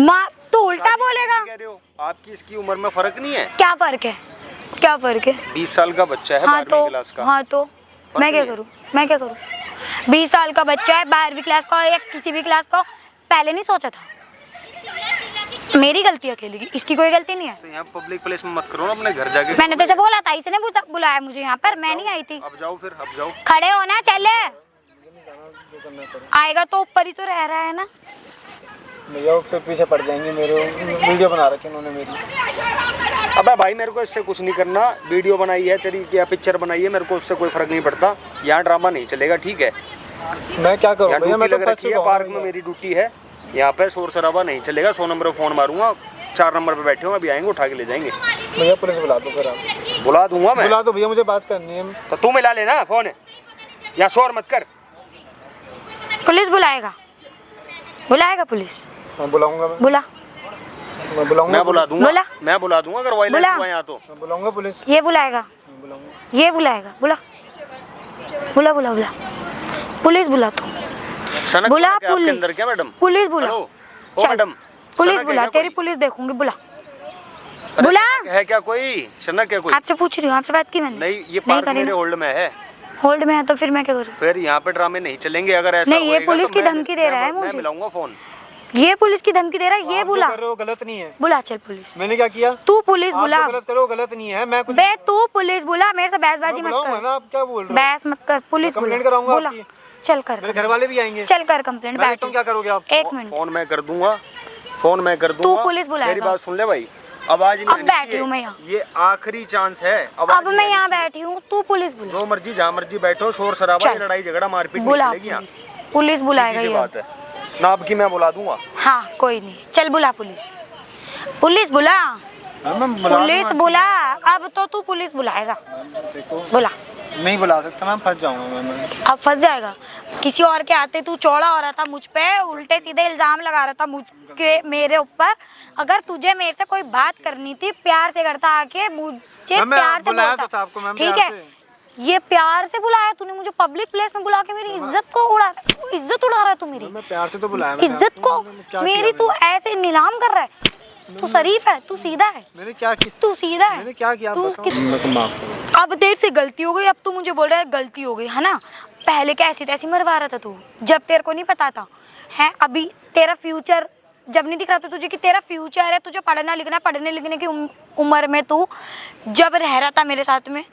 A: माँ तू उल्टा बोलेगा।
C: कह रहे हो, आपकी इसकी उम्र में फर्क नहीं है।
A: क्या फर्क है, क्या फर्क है?
C: 20 साल का बच्चा है, 12वीं क्लास का।
A: हाँ तो मैं क्या करूँ, मैं क्या करूँ? 20 साल का बच्चा है, 12वीं क्लास का या किसी भी क्लास का, पहले नहीं सोचा था? मेरी गलती अकेले की, इसकी कोई गलती नहीं है।
C: तो यहाँ पब्लिक प्लेस में मत करो ना, अपने घर जाके।
A: मैंने तो इसे बोला था, इसने बुलाया मुझे यहाँ पर, मैं नहीं आई थी।
C: अब जाओ फिर, अब जाओ।
A: खड़े हो ना, चले। आएगा तो ऊपर ही तो रह रहा है ना।
B: भैया फिर पीछे पड़ जाएंगे मेरे, वीडियो बना रखी उन्होंने मेरी।
C: अबे भाई मेरे को इससे कुछ नहीं करना, वीडियो बनाई है तेरी या पिक्चर बनाई है, मेरे को उससे कोई फर्क नहीं पड़ता। यहाँ ड्रामा नहीं चलेगा, ठीक है?
B: मैं क्या करूँ भैया, मैं तो
C: लग रखी है, पार्क में मेरी ड्यूटी है, यहाँ पे शोर शराबा नहीं चलेगा। 100 नंबर पे फोन मारूंगा, 4 नंबर पे बैठे हो, अभी आएंगे उठा के ले जाएंगे।
B: भैया पुलिस बुला दो फिर, आप
C: बुला दूंगा मैं।
B: बुला दो भैया, मुझे बात करनी है।
C: तो तू मिला लेना फोन, या शोर मत कर।
A: पुलिस बुलाएगा, बुलाएगा पुलिस।
B: मैं बुलाऊंगा,
A: बुला,
B: मैं बुलाऊंगा,
C: मैं बुला दूंगा,
A: बुला।
C: मैं बुला दूंगा अगर वायलेंस
A: बुला।
C: हुआ यहाँ तो।
B: मैं बुलाऊंगा पुलिस,
A: ये बुलाएगा,
B: मैं बुलाऊंगा।
A: ये बुलाएगा, बुला बुला बुला बुला, पुलिस बुला तू,
C: सनक
A: बुला
C: क्या आपके अंदर
A: पुलिस,
C: क्या मैडम?
A: पुलिस बुला।
C: हेलो, ओ
A: चल,
C: मैडम,
A: पुलिस
C: सनक है
A: बुला,
C: क्या
A: तेरी
C: कोई?
A: पुलिस देखूंगी, बुला।
C: अरे
A: बुला।
C: सनक है क्या कोई? सनक है कोई?
A: आपसे पूछ रही हूँ, आपसे बात की मैंने।
C: नहीं, ये पार्क
A: करी
C: मेरे
A: ना।
C: होल्ड में है।
A: होल्ड में है तो फिर मैं क्या करूँ?
C: फिर यहाँ पे ड्रामे नहीं चलेंगे, अगर ऐसा
A: नहीं, ये
C: होएगा
A: पुलिस
C: तो
A: की
C: मैं-
A: धमकी दे रहा है
C: मैं
A: मुझे।
C: मिलाऊंगा फोन।
A: ये पुलिस की धमकी दे रहा है, ये
B: आप जो
A: बुला,
B: कर रहे हो गलत नहीं है।
A: बुला, चल पुलिस।
B: मैंने क्या किया?
A: तू पुलिस
B: आप
A: बुला,
B: जो गलत करो गलत नहीं है। मैं कुछ
A: बे तू पुलिस बुला, मेरे से बहसबाजी मत
B: बुलाऊंगा
A: कर,
B: ना, आप क्या बोल रहे हो?
A: बहस मत कर, पुलिस
B: मैं
A: बुला,
B: कंप्लेंट कराऊंगा
A: बुला,
B: आपकी।
A: चल कर,
B: मेरे घर वाले भी आएंगे।
A: चल कर कंप्लेंट,
B: मैं
A: बैठ।
B: देखता हूँ क्या करोगे आप।
A: एक मिनट,
C: फोन मैं कर दूंगा, फोन मैं कर दूंगा।
A: पुलिस बुलाएगा।
C: मेरी बात सुन ले भाई, आवाज नहीं
A: अब
C: आनी
A: बैठी
C: चाहिए।
A: हूँ मैं यहाँ।
C: ये आखिरी चांस है, आवाज
A: अब
C: नहीं
A: मैं
C: आनी
A: यहाँ
C: चाहिए।
A: बैठी हूँ, तू पुलिस बुला,
C: जो मर्जी जहाँ मर्जी बैठो, शोर शराबा,
A: चल।
C: लड़ाई झगड़ा मारपीट नहीं
A: बुला
C: चलेगी यहाँ।
A: पुलिस, पुलिस बुलाएगा
C: सीधी सी
A: ये।
C: बात है ना, आपकी मैं बुला दूंगा।
A: हाँ कोई नहीं, चल बुला पुलिस, पुलिस बुला,
B: हाँ, मैं बुला
A: पुलिस
B: दूंगा।
A: बुला, अब तो तू पुलिस बुलाएगा,
B: देखो
A: बुला।
B: नहीं बुला सकता, मैं फंस जाऊंगा मैं।
A: अब फंस जाएगा, किसी और के आते तू चौड़ा हो रहा था मुझ पे, उल्टे सीधे इल्जाम लगा रहा था मुझ के मेरे ऊपर। अगर तुझे मेरे से कोई बात करनी थी, प्यार से करता आके मुझे
B: मैम, मैं
A: प्यार से
B: बुलाया
A: बोलता,
B: तो था आपको, मैम,
A: ठीक
B: प्यार
A: है? ये प्यार से बुलाया तूने मुझे, पब्लिक प्लेस में बुला के मेरी इज्जत को उड़ा, इज्जत उड़ा रहा है तू मेरी
B: मैं प्यार से तो बुलाया मैंने
A: इज्जत
B: आपको।
A: को,
B: मैंने क्या
A: मेरी
B: किया
A: तू ऐसे नीलाम कर रहा है। तू शरीफ है, तू सीधा है,
B: मैंने क्या किया?
A: तू सीधा है।
B: मैंने क्या किया आप
A: तू
B: बताओ। मेरे को माफ करो।
A: अब तेरे से गलती हो गई, अब तू मुझे बोल रहा है गलती हो गई है ना? पहले क्या ऐसी तैसी मरवा रहा था तू, जब तेरे को नहीं पता था है? अभी तेरा फ्यूचर जब नहीं दिख रहा था तुझे कि तेरा फ्यूचर है, तुझे पढ़ना लिखना, पढ़ने लिखने की उम्र में तू जब रह रहा था मेरे साथ में,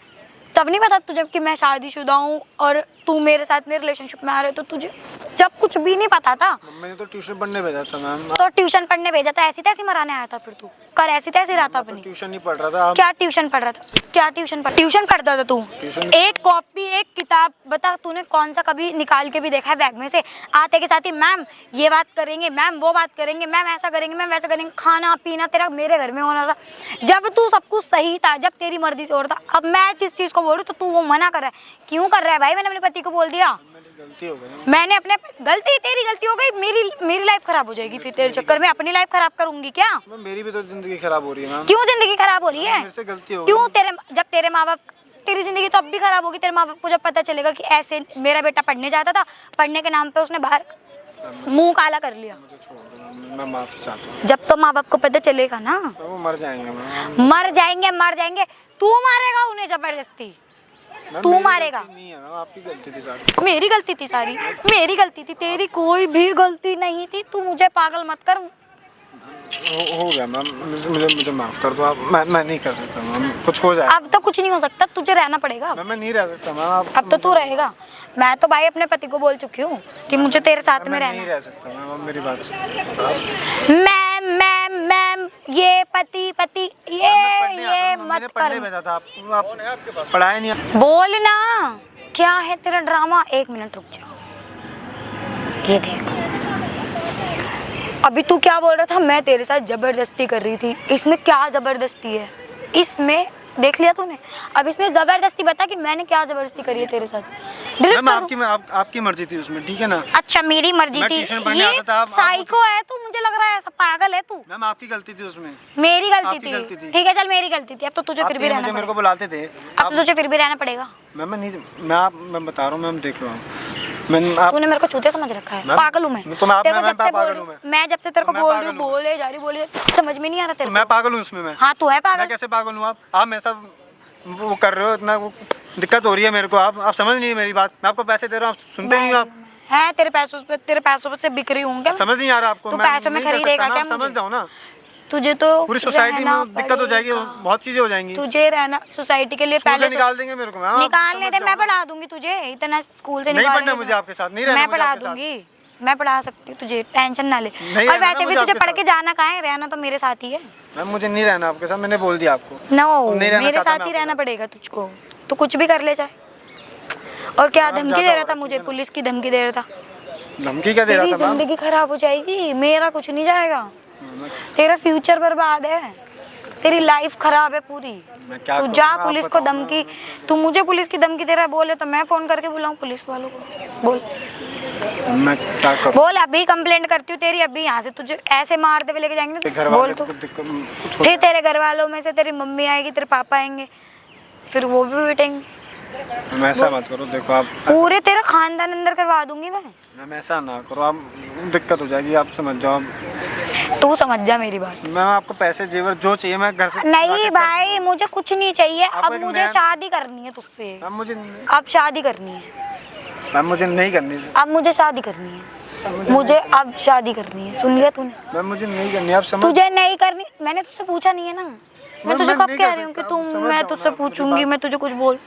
A: तब नहीं पता तुझे कि मैं शादीशुदा हूँ और तू मेरे साथ में रिलेशनशिप में आ रहे, तो तुझे जब कुछ भी नहीं पता था
B: मैंने तो ट्यूशन पढ़ने भेजा था मैम।
A: तो ट्यूशन पढ़ने भेजा था, ऐसी तैसी मराने आया था फिर तू? कर ऐसी तैसी रहा था अपनी।
B: ट्यूशन नहीं पढ़ रहा था आप।
A: क्या ट्यूशन पढ़ रहा था? क्या ट्यूशन पढ़ता था तू?
B: ट्यूशन-
A: एक कॉपी एक किताब बता, तूने कौन सा कभी निकाल के भी देखा है बैग में से? आते के साथ ही मैम ये बात करेंगे, मैम वो बात करेंगे, मैम ऐसा करेंगे, मैम वैसा करेंगे। खाना पीना तेरा मेरे घर में होना था जब तू सब कुछ सही था, जब तेरी मर्जी से हो रहा था। अब मैं जिस चीज़ को बोल रही हूँ तो तू वो मना कर रहा है, क्यों कर रहा है भाई? मैंने अपने पति को बोल दिया,
B: मेरी गलती हो गई।
A: मैंने अपने गलती, तेरी गलती हो गई, मेरी लाइफ खराब हो जाएगी फिर तेरे चक्कर में, अपनी लाइफ खराब करूंगी क्या?
B: मैम मेरी भी तो जिंदगी खराब हो रही है मैम।
A: क्यों जिंदगी खराब हो रही है?
B: मेरे से गलती हो गई।
A: क्यों? जब तेरे माँ बाप तेरी जिंदगी तो अब भी खराब होगी। तेरे माँ बाप को जब पता चलेगा कि ऐसे मेरा बेटा पढ़ने जाता था, पढ़ने के नाम पे उसने बाहर मुंह काला कर लिया।
B: मैं माफी चाहता हूँ।
A: जब तो माँ बाप को पता चलेगा ना,
B: वो मर जाएंगे मैम।
A: मर जाएंगे। तू मारेगा उन्हें जबरदस्ती,
B: मैम,
A: तू
B: मेरी
A: मारेगा।
B: गलती नहीं है मैम, आपकी गलती थी सारी।
A: मेरी गलती थी सारी, मेरी गलती थी, तेरी कोई भी गलती नहीं थी। तू मुझे पागल मत कर।
B: हो गया मैम, मुझे माफ कर दो आप। मैं नहीं कर सकता मैम, कुछ हो जाए।
A: अब तो कुछ नहीं हो सकता, तुझे रहना पड़ेगा।
B: मैं नहीं रह सकता मैम। आप
A: अब तो तू रहेगा। मैं तो भाई अपने पति को बोल चुकी हूँ कि मुझे तेरे साथ में
B: मैं
A: रहना
B: नहीं
A: है।
B: रह सकता मैम, मेरी बात सुनो।
A: मैम ये पति ये मत कर।
B: पढ़ने भेजा था आप पढ़ाए नहीं।
A: बोल ना, क्या है तेरा ड्रामा? 1 मिनट रुक जा। ये देख, अभी तू क्या बोल रहा था? मैं तेरे साथ जबरदस्ती कर रही थी। इसमें क्या जबरदस्ती है? इसमें देख लिया तूने? अब इसमें जबरदस्ती बता कि मैंने क्या जबरदस्ती करी है तेरे साथ।
B: मैम आपकी मर्जी थी उसमें, ठीक है ना?
A: अच्छा, मेरी मर्जी
B: मैं
A: थी।
B: ट्यूशन पढ़ने
A: ये
B: आता था, आप
A: साइको है तू, मुझे लग रहा है ऐसा पागल है तू।
B: मैम आपकी गलती थी उसमें।
A: मेरी गलती
B: आपकी गलती
A: थी,
B: थी।
A: ठीक है चल, मेरी गलती थी। अब तो तुझे फिर भी रहना
B: मेरे को
A: पड़ेगा।
B: बुलाते थे।
A: अब तो तुझे फिर भी रहना पड़ेगा।
B: मैम मैं बता रहा हूँ मैम, देख लो
A: तूने मेरे को चूतिया समझ रखा है।
B: मैम,
A: पागल हूँ मैं।
B: तो मैं
A: तेरे को
B: मैं
A: जब से बोल
B: पागल
A: रही
B: हूँ
A: हूँ, मैं जब से तेरे को
B: मैं
A: बोल रही
B: पागल
A: हूँ,
B: हूँ।
A: बोले समझ में नहीं आ रहा तेरे
B: मैं
A: को।
B: पागल हूँ उसमें। मैं
A: हाँ तू है
B: मैं
A: पागल।
B: कैसे पागल हूँ? आप मेरे साथ वो कर रहे हो, इतना वो दिक्कत हो रही है मेरे को। आप समझ नहीं है मेरी बात। मैं आपको पैसे दे रहा हूँ, आप सुनते नहीं हो। आप
A: है तेरे पैसों से बिक रही हूँ क्या?
B: समझ नहीं आ रहा आपको?
A: तू
B: मैं
A: पैसों में
B: नहीं कर
A: खरीदेगा
B: सकता ना,
A: क्या
B: आप समझ
A: मुझे?
B: जाओ ना।
A: तुझे तो
B: पूरी सोसाइटी
A: रहना
B: में दिक्कत हो जाएगी,
A: पड़ेगा।
B: बहुत चीजें हो जाएंगी।
A: तुझे रहना सोसाइटी के लिए
B: स्कूल
A: पहले
B: से निकाल देंगे मेरे को मैम। आप
A: निकालने
B: समझ
A: दे,
B: जाओ
A: मैं
B: ना।
A: पढ़ा दूंगी तुझे। इतना स्कूल से
B: नहीं
A: निकाल
B: पढ़ना मुझे आपके साथ, नहीं रहना
A: मैं
B: मुझे
A: पढ़ा
B: आपके साथ।
A: दूंगी, मैं पढ़ा सकती हूँ तुझे, टेंशन ना ले।
B: नहीं
A: और
B: रहना
A: वैसे भी
B: मुझे
A: तुझे
B: आपके
A: पढ़ के
B: साथ।
A: जाना कहाँ है? रहना तो मेरे साथ ही है।
B: मैम मुझे नहीं रहना आपके साथ, मैंने बोल दिया आपको।
A: नो,
B: नहीं रहना
A: मेरे
B: चाहता
A: साथ
B: मैं
A: ही
B: आपके
A: रहना
B: साथ।
A: पड़ेगा तुझको। तू कुछ भी कर ले चाहे। और क्या
B: मैम,
A: धमकी
B: ज्यादा
A: दे
B: हो
A: रहा
B: रहा
A: था
B: है,
A: मुझे?
B: ठीक है ना?
A: पुलिस की धमकी दे रहा था।
B: धमकी क्या दे
A: तेरी
B: रहा था मैम?
A: जिंदगी खराब हो जाएगी, मेरा कुछ नहीं जाएगा। तेरा फ्यूचर बर्बाद है, तेरी लाइफ खराब है पूरी।
B: मैं क्या
A: तू
B: करूँ?
A: जा
B: आप
A: पुलिस को
B: बताओ
A: धमकी। तू मुझे पुलिस की धमकी दे रहा है, बोले तो मैं फोन करके बुलाऊं पुलिस वालों को? बोल
B: मैं क्या करूँ?
A: बोल, अभी कंप्लेंट करती हूँ तेरी। अभी यहाँ से तुझे ऐसे मारते हुए लेके जाएंगे
B: घर
A: ना। बोल
B: वाले
A: तो
B: को दिक्कत कुछ हो
A: फिर तेरे घर वालों में से तेरी मम्मी आएगी, तेरे पापा आएंगे, फिर वो भी पिटेंगे।
B: मैम ऐसा मत करो, देखो आप
A: पूरे तेरा खानदान अंदर करवा दूंगी मैं।
B: मैम ऐसा ना करो आप, दिक्कत हो जाएगी। आप समझ जाओ।
A: तू समझ जा मेरी बात।
B: मैम आपको पैसे जेवर जो चाहिए मैं घर से
A: नहीं भाई, मुझे कुछ नहीं चाहिए।
B: आप
A: अब
B: एक
A: मुझे
B: मैम-
A: शादी करनी है तुझसे।
B: मैम मुझे
A: अब शादी करनी है।
B: मैम मुझे नहीं करनी।
A: अब मुझे शादी करनी है। मुझे अब शादी करनी है, सुन लिया तूने?
B: मैम मुझे नहीं करनी, आप समझ।
A: तुझे नहीं करनी? मैंने तुझसे पूछा नहीं है ना। मैं तुझे कब
B: नहीं
A: कह
B: कर
A: रही हूँ कि
B: सकता,
A: तू,
B: आप समझ
A: मैं
B: जाओ
A: तुझसे
B: ना,
A: पूछूंगी,
B: मेरी
A: मैं तुझे कुछ बोल,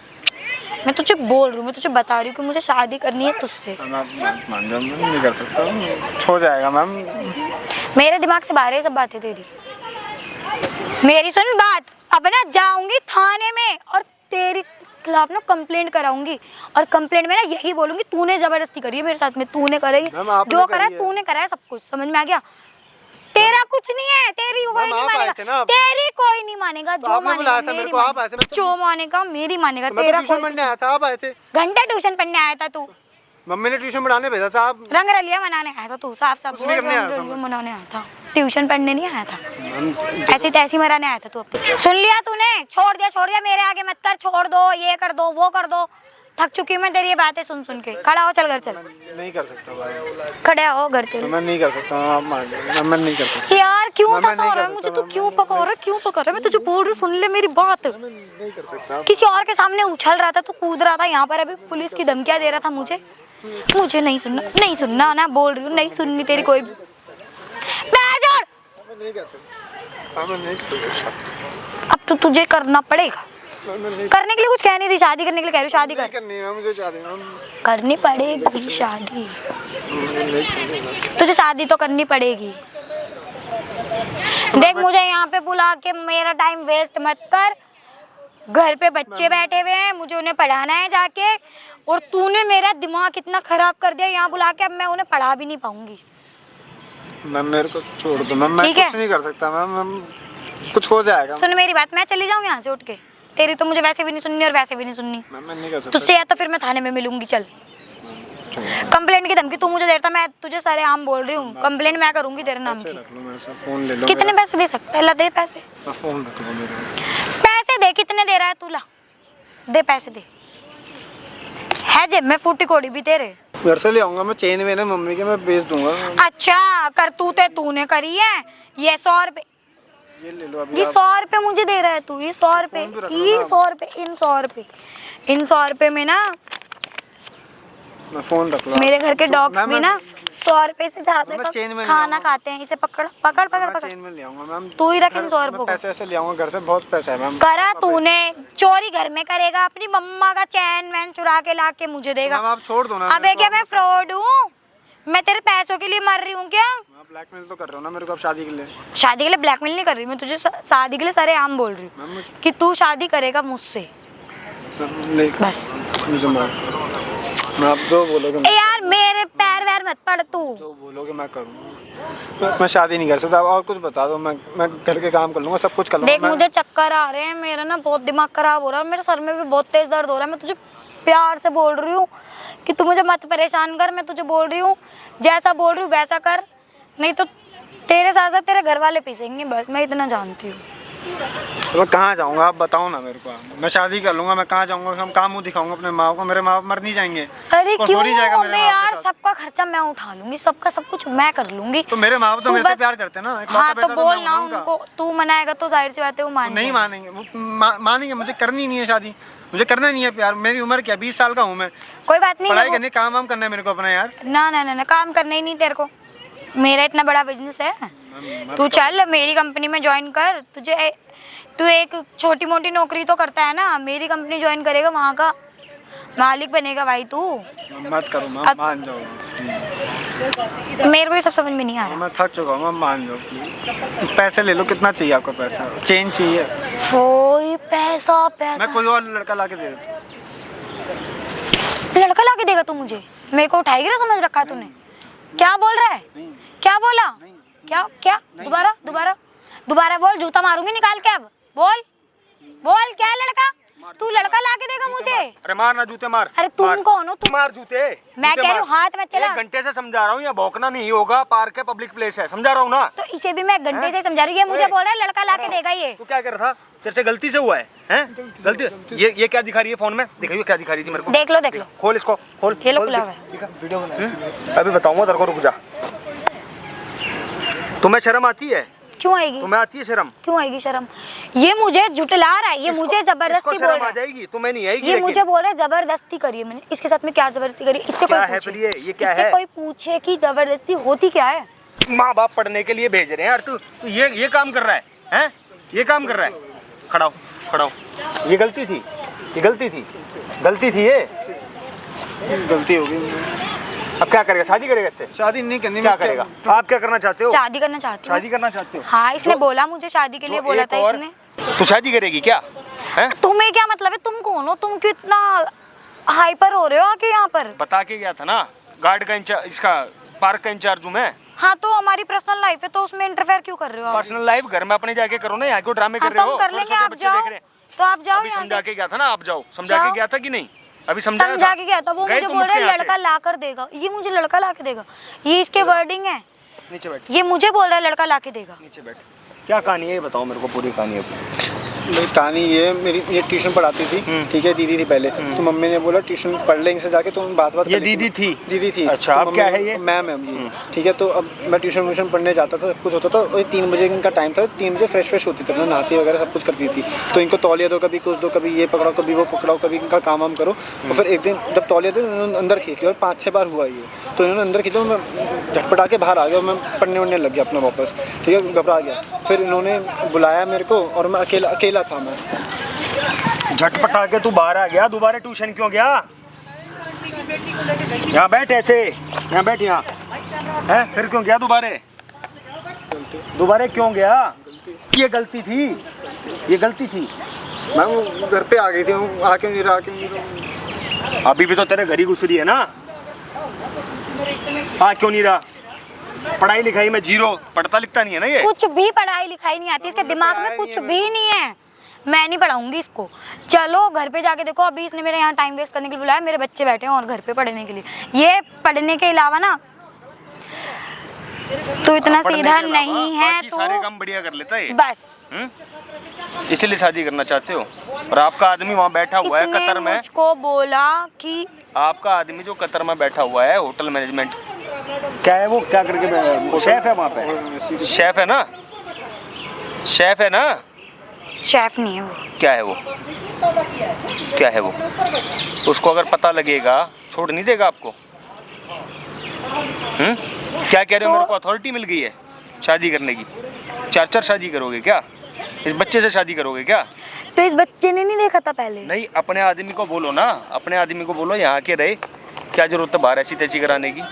A: मैं तुझे बोल रही हूँ, मैं तुझे बता रही हूँ कि मुझे शादी करनी है तुझसे।
B: मैम आप मान जाओ, मैं नहीं कर सकता, हो जाएगा मैम।
A: मेरे दिमाग से बाहर है सब बातें तेरी। मेरी सुन बात, अब ना जाऊंगी थाने में और तेरी खिलाफ ना कंप्लेंट कराऊंगी। और कंप्लेंट में ना यही बोलूंगी तूने जबरदस्ती करी है मेरे साथ में, तूने करी,
B: मैम, आपने
A: जो
B: करी
A: करा है
B: है।
A: तूने करा है, सब कुछ समझ में आ गया? तेरा कुछ नहीं है, तेरी कोई
B: मैम,
A: नहीं
B: आप आए
A: मानेगा,
B: थे ना।
A: तेरी कोई नहीं मानेगा। जो
B: आपने
A: मानेगा
B: बुलाया था
A: मेरी
B: मेरे को, आप आए थे
A: मानेगा,
B: ना।
A: जो मानेगा मेरी मानेगा।
B: मैं तो
A: तेरा
B: ट्यूशन
A: कोई
B: पढ़ने आया था, आप आए थे।
A: घंटे ट्यूशन पढ़ने आया था तू?
B: मम्मी ने ट्यूशन पढ़ाने भेजा था। आप
A: रंग रलिया मनाने आया था तू? साफ साफ
B: कुछ
A: बोल,
B: नहीं करने
A: रंग
B: आया था
A: रलिया
B: मैं।
A: मनाने आया था, ट्यूशन पढ़ने नहीं आया था।
B: मैम,
A: ऐसी तैसी मराने आया था तू। अब सुन लिया तूने? छोड़ दिया, मेरे आगे मत कर। छोड़ दो, ये कर दो, वो कर दो। थक चुकी हूँ मैं तेरी ये बातें सुन सुन के। खड़ा हो, चल घर चल।
B: नहीं कर सकता भाई।
A: खड़े हो, घर चल।
B: मैं नहीं कर सकता, आप मान जाओ। मैं नहीं कर सकता।
A: यार क्यों
B: मैं नहीं
A: पका
B: कर
A: रहा है
B: सकता,
A: मुझे? तू
B: मैं
A: क्यों पका रहा है? क्यों पका रहा है? मैं तुझे बोल रही हूँ, सुन ले मेरी बात।
B: नहीं कर सकता।
A: किसी और के सामने उछल रहा था, तू कूद रहा था यहाँ पर। अभी पुलिस की धमकियाँ दे रहा था मुझे नहीं सुनना, नहीं सुनना ना, बोल रही हूँ नहीं सुननी तेरी कोई भी। पैर जोड़।
B: मैं नहीं कर सकता। मैं नहीं कर सकता।
A: अब तो तुझे करना पड़ेगा। करने के लिए कुछ कह नहीं रही, शादी करने के लिए कह रही हूँ। शादी कर,
B: करनी है मुझे शादी।
A: करनी पड़ेगी शादी। तुझे शादी तो करनी पड़ेगी। देख, मुझे यहाँ पे बुला के मेरा टाइम वेस्ट मत कर। घर पे बच्चे बैठे हुए हैं, मुझे उन्हें पढ़ाना है जाके। और तूने मेरा दिमाग इतना खराब कर दिया यहाँ बुला के, अब मैं उन्हें पढ़ा भी नहीं पाऊंगी।
B: मैम मेरे को छोड़ दो मैम, मैं
A: ठीक है?
B: कुछ नहीं कर सकता मैम, कुछ हो जाएगा।
A: सुन मेरी बात, मैं चली जाऊँ यहाँ से उठ के? तेरी तो मुझे वैसे भी नहीं सुननी और वैसे भी नहीं सुननी।
B: मैम मैं नहीं कर सकता।
A: तुझसे या तो फिर मैं थाने में मिलूंगी। चल, कंप्लेंट की धमकी तू मुझे देता, मैं तुझे सारे आम बोल रही हूँ। कंप्लेंट मैं करूंगी तेरे नाम
B: पैसे
A: की।
B: रख लो मेरे से, फोन ले लो।
A: कितने पैसे दे सकता है? ला दे पैसे।
B: फोन रख लो मेरे।
A: पैसे दे, कितने दे रहा है तू? ला दे पैसे दे, है जेब में फूटी कोड़ी भी तेरे।
B: घर से ले आऊंगा मैं, चेन वेन है मम्मी के, मैं बेच दूंगा।
A: अच्छा करतूते तूने करी है। ये 100 रुपए,
B: ये ले लो अभी
A: ये
B: आप।
A: 100 रुपए मुझे दे रहा है तू, ये 100 रुपए,
B: फोन पे रख लो
A: ये
B: ना।
A: 100 रुपए, इन 100 रुपए, इन 100 रुपए में ना
B: मैं फोन रख लो।
A: मेरे घर के डॉग्स
B: मैम,
A: भी ना 100 रुपए से ज्यादा
B: मैं
A: का
B: चेन में ले
A: खाना
B: आऊंगा।
A: खाते हैं। इसे पकड़ पकड़ पकड़
B: मैं
A: पकड़,
B: चेन में ले आऊंगा मैम।
A: तू ही रख इन
B: घर-
A: 100
B: मैं
A: रुपए को।
B: पैसे ऐसे ले आऊंगा, घर से बहुत पैसा है मैम।
A: करा तूने चोरी, घर में करेगा, अपनी मम्मा का चैन वैन चुरा के ला के मुझे देगा।
B: मैम आप छोड़ दो ना।
A: अबे
B: मेरे को
A: क्या
B: आप-
A: मैं फ्रॉड हूँ? मैं तेरे पैसों के लिए मर रही हूँ क्या?
B: आप ब्लैकमेल तो कर रहे हो ना मेरे को आप शादी के लिए।
A: शादी के लिए ब्लैकमेल नहीं कर रही मैं तुझे, शादी के लिए सरेआम बोल रही हूँ
B: मैम
A: कि तू शादी करेगा मुझसे,
B: नहीं,
A: बस।
B: मुझे माफ करो। मैं आप जो बोलोगे
A: ए यार मेरे पैर वैर मत पड़ तू।
B: जो बोलोगे मैं करूँगा। मैं शादी नहीं कर सकता, आप और कुछ बता दो, मैं घर के काम कर लूँगा, सब कुछ कर लूँगा।
A: देख मुझे चक्कर आ रहे हैं, मेरा ना बहुत दिमाग खराब हो रहा है, मेरे सर में भी बहुत तेज दर्द हो रहा है। मैं तुझे प्यार से बोल रही हूँ कि तू मुझे मत परेशान कर। मैं तुझे बोल रही हूँ जैसा बोल रही हूँ वैसा कर, नहीं तो तेरे साथ साथ तेरे घर वाले पीसेंगे, बस मैं इतना जानती हूँ।
B: तो मैं कहाँ जाऊँगा आप बताओ ना मेरे को। मैं शादी कर लूँगा, मैं कहाँ जाऊँगा, हम कहाँ मुँह दिखाऊंगा अपने माँ को, मेरे माँ बाप मर नहीं जाएंगे।
A: अरे
B: और
A: क्यों?
B: हो नहीं जाएगा मेरे
A: अबे
B: माँ बाप
A: यार
B: के साथ।
A: सबका खर्चा मैं उठा लूंगी, सबका सब कुछ मैं कर लूंगी।
B: तो मेरे माँ बाप तो
A: तू
B: मेरे से
A: बस-
B: प्यार करते हैं ना, एक
A: हाँ
B: लौता
A: तो
B: बेटा
A: बोल
B: मैं
A: ना
B: हूं उनका।
A: उनको, तू मनाएगा तो जाहिर सी बात है वो
B: वो
A: मान
B: नहीं
A: जाएंगे।
B: मानेंगे, वो मानेंगे। मुझे करनी नहीं है शादी, मुझे करना नहीं है प्यार। मेरी उम्र क्या 20 साल का हूँ मैं।
A: कोई बात नहीं,
B: पढ़ाई
A: जब वो-
B: करनी, काम वाम करना है मेरे को अपना यार।
A: ना ना ना ना काम करना ही नहीं तेरे को, मेरा इतना बड़ा बिजनेस है। तू चल मेरी कंपनी में ज्वाइन कर, तू एक छोटी मोटी नौकरी तो करता है ना, मेरी कंपनी ज्वाइन करेगा, वहाँ का मालिक बनेगा भाई तू।
B: मत करो मैम,
A: अब-
B: मान जाओ।
A: मेरे को ये सब समझ में नहीं आ रहा।
B: मैं थक चुका हूँ मैम, मान जाओ प्लीज। पैसे ले लो, कितना चाहिए आपको पैसा? चेन चाहिए?
A: कोई पैसा पैसा
B: मैं कोई और लड़का ला के दे देता हूँ।
A: लड़का ला के देगा तू मुझे? मेरे को उठाएगी ना, समझ रखा है तूने? क्या बोल रहा है? क्या बोला? क्या क्या? दोबारा दोबारा दोबारा बोल, जूता मारूंगी निकाल के। अब बोल बोल, क्या है लड़का? तू लड़का ला के देगा मुझे?
C: अरे मार ना, जूते मार।
A: अरे तुम
C: मार।
A: कौन हो? तुम
C: मार जूते।
A: मैं
C: जूते
A: कह रही हूँ
C: मार।
A: हाथ में चला।
C: 1 घंटे से समझा रहा हूँ, यहाँ भौंकना नहीं होगा, पार्क है, पब्लिक प्लेस है, समझा रहा हूँ ना।
A: तो इसे भी मैं घंटे से समझा रही हूँ, ये मुझे बोल रहा है लड़का ला के देगा। ये
C: तू क्या कर रहा था? तेरे से गलती से हुआ है, हैं? गलती। ये क्या दिखा रही है फोन में? दिखाइए क्या दिखा रही थी मेरे को।
A: देख लो देख लो,
C: खोल इसको, खोल।
A: ये लो
C: खोल,
A: खुला
C: दिख-
A: हुआ है।
C: दिखा, वीडियो बना। अभी बताऊंगा तेरे को, रुक जा। तुम्हें शर्म आती है?
A: क्यों आएगी?
C: तुम्हें आती है शर्म?
A: क्यों आएगी शर्म? ये मुझे जुटला रहा है, ये मुझे जबरदस्ती
C: इसको
A: बोल
C: शर्म
A: रहा
C: आ
A: है।
C: जाएगी, तुम्हें नहीं आएगी।
A: ये
C: लेकिन
A: मुझे बोल रहा है जबरदस्ती करी है मैंने। इसके साथ में क्या जबरदस्ती करी? इससे
C: क्या
A: कोई
C: है
A: पूछे,
C: फिर ये क्या
A: इससे
C: है?
A: कोई पूछे कि जबरदस्ती होती क्या है?
C: माँ बाप पढ़ने के लिए भेज रहे हैं यार, तू ये काम कर रहा है, हैं? ये काम कर रहा है। खड़ा हो, खड़ा हो। ये गलती थी, ये गलती थी, गलती थी ये।
B: गलती हो गई।
C: अब क्या करेगा? शादी करेगा इससे?
B: शादी नहीं करनी।
C: क्या
B: मैं
C: करेगा? आप क्या करना चाहते हो?
A: शादी करना चाहती हूँ।
C: शादी करना चाहते हो?
A: हाँ इसने बोला मुझे शादी के लिए,
C: जो
A: बोला
C: एक
A: था
C: और-
A: इसने।
C: तू शादी करेगी क्या? हैं?
A: तुम्हें क्या मतलब है? तुम कौन हो? तुम क्यों इतना हाइपर हो रहे हो आके यहाँ पर?
C: बता के गया था ना, गार्ड का इंचार्ज, इसका पार्क का इंचार्ज हूँ मैं।
A: हाँ तो हमारी पर्सनल लाइफ है, तो उसमें इंटरफेयर क्यों कर रहे हो आप?
C: पर्सनल लाइफ घर में अपने जाके करो ना, यहाँ क्यों ड्रामे
A: हाँ
C: कर
A: तो
C: रहे हो?
A: हम कर
C: छोटे
A: लेंगे,
C: छोटे
A: आप
C: बच्चे
A: जाओ।
C: देख रहे हैं।
A: तो आप जाओ
C: अभी
A: यहाँ
C: समझा
A: से।
C: के गया था ना, आप जाओ। समझा
A: जाओ।
C: के गया था कि नहीं? अभी समझाया
A: समझा
C: था?
A: के गया था वो,
C: गए
A: मुझे
C: तुम
A: बोल
C: उठ के
A: रहा है
C: यहाँ से।
A: लड़का ला कर देगा। ये मुझे लड़का ला के देगा, ये इसके वर्डिंग है।
C: नीचे बैठ,
A: ये मुझे बोल रहा है लड़का ला के देगा।
C: नीचे बैठ। क्या कहानी है ये बताओ मेरे को, पूरी कहानी है।
B: मेरी कहानी ये, मेरी ये ट्यूशन पढ़ाती थी, ठीक है, दीदी थी पहले। तो मम्मी ने बोला ट्यूशन पढ़ ले इनसे जाके, तुम बात
C: ये दीदी थी?
B: दीदी थी।
C: अच्छा,
B: तो
C: अब
B: मम्मी
C: क्या
B: ने-
C: है ये?
B: मैम है ये, ठीक है। तो अब मैं ट्यूशन पढ़ने जाता था, सब कुछ होता था। और 3 बजे इनका टाइम था, 3 बजे फ्रेश होती थी, अपना नहाती वगैरह सब कुछ करती थी। तो इनको तौलिया दो, कभी कुछ दो, कभी ये पकड़ाओ, कभी वो पकड़ाओ, कभी इनका काम वाम करो। और फिर एक दिन जब तौलिया दे, उन्होंने अंदर खींच लिया, और 5-6 बार हुआ ये। तो इन्होंने अंदर खींचा, मैं झटपटा के बाहर आ गया, मैं पढ़ने वढ़ने लग गया अपना वापस, ठीक है, घबरा गया। फिर इन्होंने बुलाया मेरे को, और मैं अकेला था। मैं
C: झटपटा के तू बाहर आ गया, दोबारा ट्यूशन क्यों गया? यहाँ बैठ, ऐसे यहाँ बैठ, यहाँ है। फिर क्यों गया दोबारा? दोबारा क्यों गया? ये गलती थी, ये गलती थी।
B: मैम वो घर पे आ गई थी, वो आके नहीं रहा, आके नहीं रहा।
C: अभी भी तो तेरे घर ही घुस रही है ना। क्यों नहीं रहा? पढ़ाई लिखाई में जीरो, पढ़ता लिखता नहीं है ना ये।
A: कुछ भी पढ़ाई लिखाई नहीं आती, इसके दिमाग में कुछ भी नहीं है। मैं नहीं पढ़ाऊंगी इसको। चलो घर पे जाके देखो, अभी इसने मेरे यहाँ टाइम वेस्ट करने के लिए बुलाया, मेरे बच्चे बैठे हैं और घर पे पढ़ने के लिए। ये पढ़ने के अलावा ना तू इतना
C: पढ़ने
A: सीधा
C: के अलावा
A: नहीं है
C: बाकी
A: तू।
C: सारे काम बढ़िया कर लेता है।
A: बस
C: इसीलिए शादी करना चाहते हो? और आपका आदमी वहाँ बैठा हुआ है
A: इसने
C: कतर में,
A: मुझको बोला कि
C: आपका आदमी जो कतर में बैठा हुआ है होटल मैनेजमेंट, क्या है वो, क्या करके शेफ है वहाँ पे? शेफ है ना? शेफ है ना?
A: शेफ नहीं है वो।
C: क्या है वो? क्या है वो? उसको अगर पता लगेगा छोड़ नहीं देगा आपको। क्या कह रहे हो?
A: तो-
C: मेरे को अथॉरिटी मिल गई है शादी करने की। 4 शादी करोगे क्या? इस बच्चे से शादी करोगे क्या?
A: तो इस बच्चे ने नहीं देखा था पहले?
C: नहीं, अपने आदमी को बोलो ना, अपने आदमी को बोलो यहाँ के रहे, क्या जरूरत है बाहर ऐसी तैसी कराने की?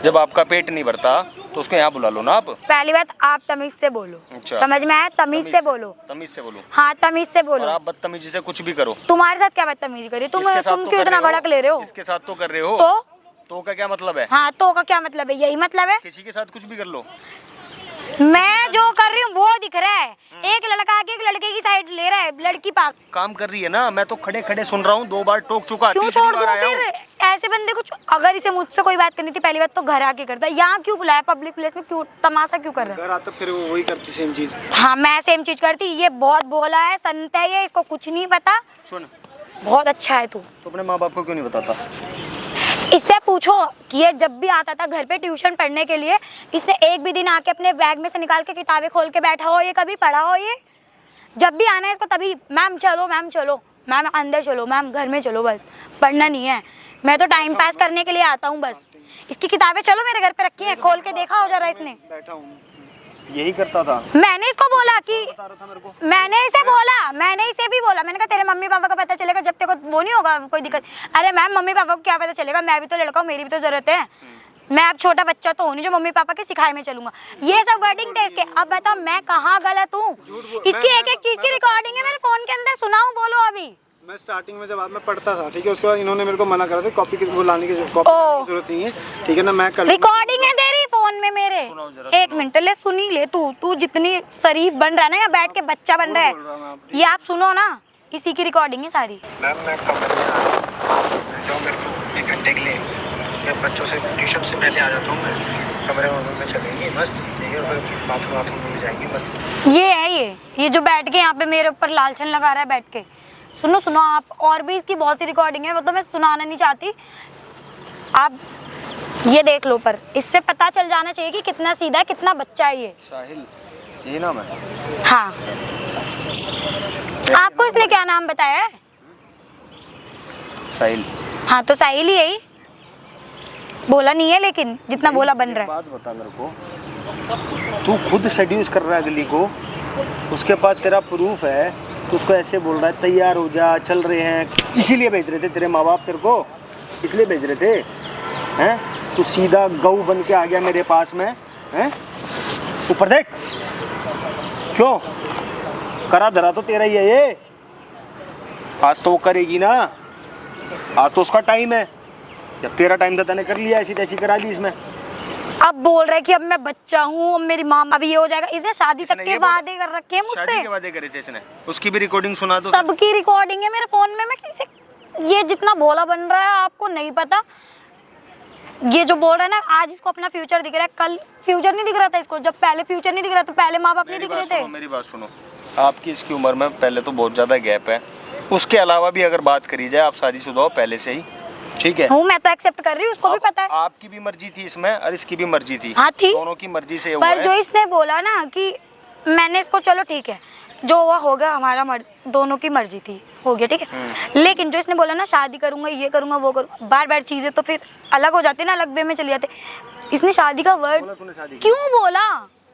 C: जब आपका पेट नहीं भरता तो उसको यहाँ बुला लो ना आप।
A: पहली बात आप तमीज से बोलो।
C: अच्छा।
A: समझ में आया? तमीज से बोलो।
C: तमीज से बोलो।
A: हाँ तमीज से
C: और
A: बोलो।
C: आप बदतमीजी से कुछ भी करो।
A: तुम्हारे साथ क्या बदतमीजी करी? तुम
C: इसके साथ
A: तुम
C: तो
A: क्यों
C: कर
A: इतना
C: रहे हो।
A: भड़क ले रहे हो?
C: इसके साथ तो कर रहे हो। तो का क्या मतलब है?
A: हाँ तो का क्या मतलब है? यही मतलब है।
C: किसी के साथ कुछ भी कर लो।
A: मैं जो कर रही हूँ वो दिख रहा है। एक लड़का आके एक लड़के की साइड ले रहा है, लड़की पाक।
C: काम कर रही है ना, मैं तो खड़े खड़े सुन रहा हूँ, 2 बार टोक चुका,
A: क्यों
C: तीसरी
A: छोड़
C: बार
A: दो
C: आया
A: फिर?
C: हूँ।
A: ऐसे बंदे को अगर इसे मुझसे कोई बात करनी थी पहली बात तो घर आके करता। यहाँ क्यों बुलाया? पब्लिक प्लेस में क्यों तमाशा क्यों कर रहा है?
B: घर आता फिर वो वही करती सेम चीज।
A: हाँ मैं सेम चीज करती। ये बहुत भोला है, संत है ये, इसको कुछ नहीं पता।
C: सुन,
A: बहुत अच्छा है तू।
C: तो अपने माँ बाप को क्यों नहीं बताता?
A: इससे पूछो कि ये जब भी आता था घर पे ट्यूशन पढ़ने के लिए, इसने एक भी दिन आके अपने बैग में से निकाल के किताबें खोल के बैठा हो? ये कभी पढ़ा हो? ये जब भी आना है इसको तभी मैम चलो, मैम चलो, मैम अंदर चलो, मैम घर में चलो, बस पढ़ना नहीं है। मैं तो टाइम पास करने के लिए आता हूँ बस। इसकी किताबें चलो मेरे घर पे रखी हैं, खोल के देखा हो जरा इसने।
B: बैठा हूँ।
C: यही करता था।
A: मैंने इसको बोला कि
C: बता रहा था मेरे को।
A: मैंने इसे भी बोला, मैंने कहा तेरे मम्मी पापा को पता चलेगा जब तेरे को वो नहीं होगा कोई दिक्कत। अरे मैम मम्मी पापा को क्या पता चलेगा? मैं भी तो लड़का हूँ, मेरी भी तो जरूरत है। मैं अब छोटा बच्चा तो हूँ नहीं जो मम्मी पापा के सिखाए में चलूंगा। ये सब वर्डिंग थे इसके। अब बताओ मैं कहाँ गलत हूँ? इसकी एक एक चीज की रिकॉर्डिंग है मेरे फोन के अंदर, सुनाऊं? बोलो अभी।
B: मैं स्टार्टिंग में जब मैं पढ़ता था, ठीक है, उसके बाद इन्होंने मेरे को मना करा था कॉपी वो लाने की जरूरत नहीं है, ठीक है ना, मैं कर
A: रिकॉर्डिंग है तेरी फोन में मेरे।
C: सुनाओ जरा,
A: एक मिनट ले, सुनी ले। तू जितनी शरीफ बन रहा है ना, या बैठ के बच्चा बन रहा है, ये आप सुनो ना, इसी की रिकॉर्डिंग है सारी।
E: मैम मैं कमरे में आ रहा हूँ, जाओ मेरे को 1 घंटे के लिए। मैं बच्चों से ट्यूशन से पहले आ जाता हूँ, मैं कमरे में चलेंगे मस्त, ठीक है, फिर बाथरूम में भी जाएंगे मस्त।
A: ये है ये जो बैठ के यहाँ पे मेरे ऊपर लालचन लगा रहा है बैठ के। सुनो आप, और भी इसकी बहुत सी रिकॉर्डिंग है, वो तो मैं सुनाना नहीं चाहती। आप ये देख लो, पर इससे पता चल जाना चाहिए कि कितना सीधा है, कितना बच्चा है ये।
C: साहिल, यही नाम है?
A: हाँ। आपको इसने क्या नाम बताया है?
C: साहिल।
A: हाँ तो साहिल ही है। बोला नहीं है लेकिन जितना बोला बन रहा है।
C: बात बता मेरे को, तू खुद सेड्यूस कर रहा है अगली को, उसके बाद तेरा प्रूफ है, तो उसको ऐसे बोल रहा है तैयार हो जा, चल रहे हैं, इसीलिए भेज रहे थे तेरे माँ बाप, तेरे को इसलिए भेज रहे थे हैं? तू सीधा गऊ बन के आ गया मेरे पास में हैं? ऊपर देख, क्यों करा धरा तो तेरा ही है ये। आज तो वो करेगी ना, आज तो उसका टाइम है। जब तेरा टाइम था तैने कर लिया, ऐसी तैसी करा दी इसमें।
A: अब बोल रहा है कि अब मैं बच्चा हूँ, अब मेरी माँ, अभी ये हो जाएगा। इसने शादी तक के वादे कर रखे हैं
C: शादी
A: मुझसे।
C: के वादे करे थे इसने, उसकी भी रिकॉर्डिंग सुना दो।
A: सबकी रिकॉर्डिंग है मेरे फोन में। मैं किसे, ये जितना भोला बन रहा है आपको नहीं पता। ये जो बोल रहा है ना, आज इसको अपना फ्यूचर दिख रहा है, कल फ्यूचर नहीं दिख रहा था इसको। जब पहले फ्यूचर नहीं दिख रहा था, पहले माँ बाप नहीं दिख रहे थे।
C: मेरी बात सुनो, आपकी इसकी उम्र में पहले तो बहुत ज़्यादा गैप है, उसके अलावा भी अगर बात करी जाए, आप शादीशुदा हो पहले से ही, ठीक है?
A: हूँ मैं तो एक्सेप्ट कर रही हूँ, उसको भी पता है।
C: आपकी भी मर्जी थी इसमें और इसकी भी मर्जी थी।
A: हाँ थी,
C: दोनों की मर्जी से हुआ
A: पर
C: है।
A: जो इसने बोला ना कि मैंने इसको, चलो ठीक है, जो हुआ होगा, हमारा दोनों की मर्जी थी, हो गया, ठीक है। लेकिन जो इसने बोला ना शादी करूंगा, ये करूंगा, वो करूंगा, बार बार चीजें तो फिर अलग हो जाती है ना, अलग वे में चली जाती। इसने शादी का वर्ड क्यों बोला?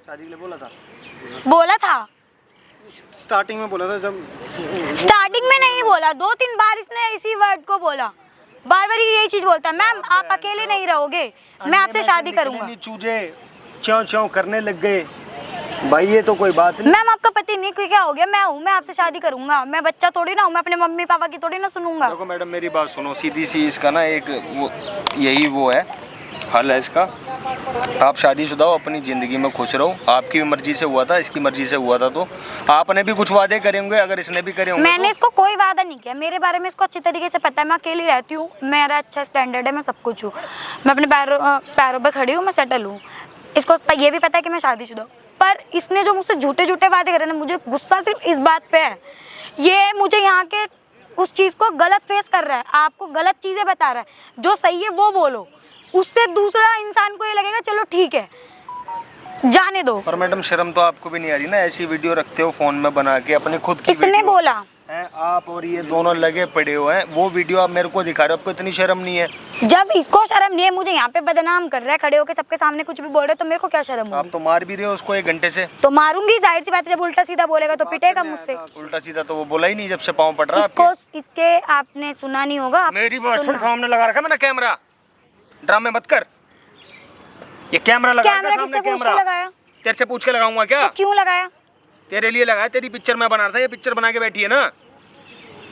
C: शादी के लिए बोला था?
A: बोला था
B: स्टार्टिंग में बोला था, जब
A: स्टार्टिंग में नहीं बोला, 2-3 बार इसने इसी वर्ड को बोला। बार बार यही चीज बोलता है, मैम आप अकेले नहीं रहोगे, मैं आपसे शादी करूंगा।
C: चूजे च्यों च्यों करने लग गए भाई, ये तो कोई बात नहीं।
A: मैम आपका पति नहीं, कोई क्या हो गया? मैं हूँ, मैं आपसे शादी करूंगा। मैं बच्चा थोड़ी ना हूँ, मैं अपने मम्मी पापा की थोड़ी ना सुनूंगा।
C: देखो मैडम, मेरी बात सुनो, सीधी सी इसका ना एक वो, यही वो है, हल है इसका। आप शादीशुदा हो, अपनी ज़िंदगी में खुश रहो। आपकी भी मर्जी से हुआ था, इसकी मर्जी से हुआ था, तो आपने भी कुछ वादे करे होंगे, अगर इसने भी करे होंगे।
A: मैंने इसको कोई वादा नहीं किया, मेरे बारे में इसको अच्छी तरीके से पता है। मैं अकेली रहती हूँ, मेरा अच्छा स्टैंडर्ड है, मैं सब कुछ हूँ, मैं अपने पैरों पे खड़ी हूँ, मैं सेटल हूँ। इसको ये भी पता है कि मैं शादीशुदा हूँ। पर इसने जो मुझसे झूठे झूठे वादे करे ना, मुझे गुस्सा सिर्फ इस बात पे है, ये मुझे यहाँ के उस चीज़ को गलत फेस कर रहा है, आपको गलत चीज़ें बता रहा है, जो सही है वो बोलो, उससे दूसरा इंसान को ये लगेगा चलो ठीक है जाने दो।
C: पर मैडम शर्म तो आपको भी नहीं आ रही ना, ऐसी वीडियो रखते हो फोन में बना के अपनी खुद की
A: किसने
C: वीडियो
A: बोला
C: हैं, आप और ये दोनों लगे पड़े हुए हैं, वो वीडियो आप मेरे को दिखा रहे हो, आपको इतनी शर्म नहीं है?
A: जब इसको शर्म नहीं है, मुझे यहाँ पे बदनाम कर रहा है, खड़े होके सबके सामने कुछ भी बोल रहे हो, तो मेरे को क्या शर्म
C: आप
A: होगी?
C: तो मार भी रहे हो उसको 1 घंटे से।
A: तो मारूंगी, जाहिर सी बात है, जब उल्टा सीधा बोलेगा तो पिटेगा मुझसे।
C: उल्टा सीधा तो वो बोला ही नहीं जब से पाँव पड़ रहा
A: इसको
C: आपके।
A: इसके आपने सुना नहीं होगा, आप
C: मेरी बात
A: सुनना।
C: सामने लगा रखा मैंने कैमरा, ड्रामे मत कर। ये कैमरा लगा रखा
A: कैमरा
C: सामने,
A: किससे पूछ के
C: कैमरा
A: लगाया?
C: तेरे से पूछ के लगाऊंगा क्या?
A: तो क्यों लगाया?
C: तेरे लिए लगाया, तेरी पिक्चर मैं बना रहा था, ये पिक्चर बना के बैठी है ना,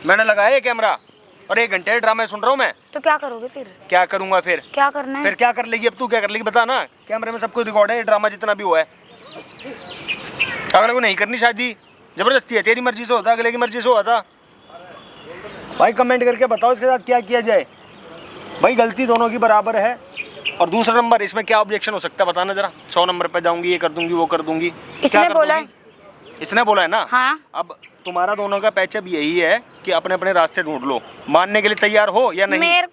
C: मैंने लगाया ये कैमरा, और 1 घंटे ड्रामे सुन रहा हूँ मैं।
A: तो क्या करोगे फिर?
C: क्या करूंगा फिर?
A: क्या करना है?
C: फिर क्या कर लेगी अब तू, क्या कर लेगी बता ना? कैमरे में सब कुछ रिकॉर्ड है, ये ड्रामा जितना भी हुआ है। अगले को नहीं करनी शादी, जबरदस्ती है, तेरी मर्जी से होता, अगले की मर्जी से होता। भाई कमेंट करके बताओ इसके साथ क्या किया जाए। भाई गलती दोनों की बराबर है। और दूसरा नंबर, इसमें क्या ऑब्जेक्शन हो सकता है बताना जरा? 100 नंबर पे जाऊंगी, ये कर दूंगी, वो कर दूंगी।
A: इसने
C: क्या कर
A: बोला
C: दोगी? इसने बोला है ना।
A: हाँ।
C: अब तुम्हारा दोनों का पैचअप यही है कि अपने अपने रास्ते ढूंढ लो, मानने के लिए तैयार हो या नहीं?
A: मेरे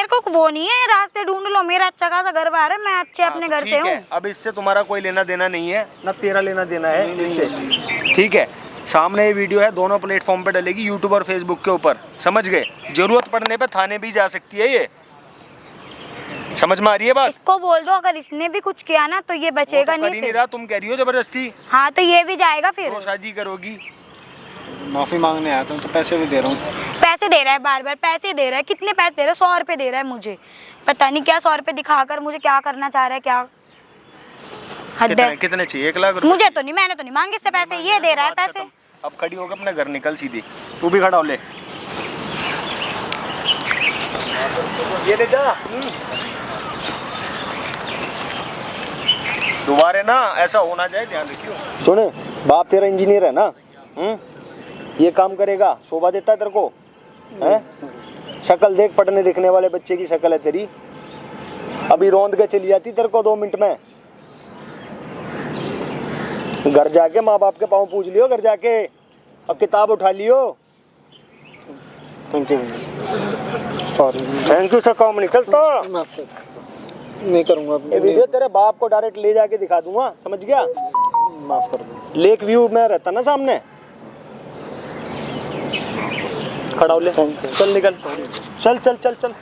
A: को वो नहीं है, रास्ते ढूंढ लो, मेरा अच्छा खासा घर बार है, मैं अच्छे अपने घर से
C: ठीक
A: हूँ।
C: है, अब इससे तुम्हारा कोई लेना देना नहीं है, ना तेरा लेना देना है इससे, ठीक है? सामने ये वीडियो है, दोनों प्लेटफॉर्म पे डलेगी, यूट्यूब और फेसबुक के ऊपर, समझ गए? जरूरत पड़ने पे थाने भी जा सकती है ये, समझ में आ रही है बात?
A: इसको बोल दो अगर इसने भी कुछ किया ना तो ये बचेगा
C: कर ही
A: नहीं
C: नहीं
A: फिर।
C: रहा, तुम कह रही हो जबरदस्ती।
A: हाँ तो ये भी जाएगा फिर।
C: तो शादी करोगी?
B: माफ़ी मांगने आया था, तो पैसे भी दे रहा हूँ।
A: पैसे दे रहा है, बार बार पैसे दे रहा है, कितने पैसे दे रहा है? 100 रुपए दे रहा है मुझे, पता नहीं क्या 100 रुपए दिखाकर मुझे क्या करना चाह रहा है, क्या हद है।
C: कितने चाहिए? 1 लाख रुपए?
A: मुझे तो नहीं, मैंने तो नहीं मांगे इससे पैसे, ये दे रहा है पैसे।
C: अब खड़ी होकर अपने घर निकल सीधी, तू भी खड़ा हो ले, ये ले जा। दोबारा ना ऐसा होना जाए, ध्यान रखियो। सुन, बाप तेरा इंजीनियर है ना, ये काम करेगा, शोभा देता है तेरे को, हैं? शक्ल देख, पढ़ने लिखने वाले बच्चे की शक्ल है तेरी, अभी रौंद के चली जाती तेरे को 2 मिनट में। घर जाके माँ बाप के पाँव पूछ लियो, घर जाके अब किताब उठा लियो।
B: Thank you, sorry.
C: Thank you से काम नहीं चलता।
B: माफ कर, नहीं करूँगा।
C: ये वीडियो तेरे बाप को डायरेक्ट ले जाके दिखा दूंगा, समझ गया?
B: माफ़ कर दो।
C: लेक व्यू में रहता ना सामने, खड़ा हो ले, चल निकल, चल चल चल चल।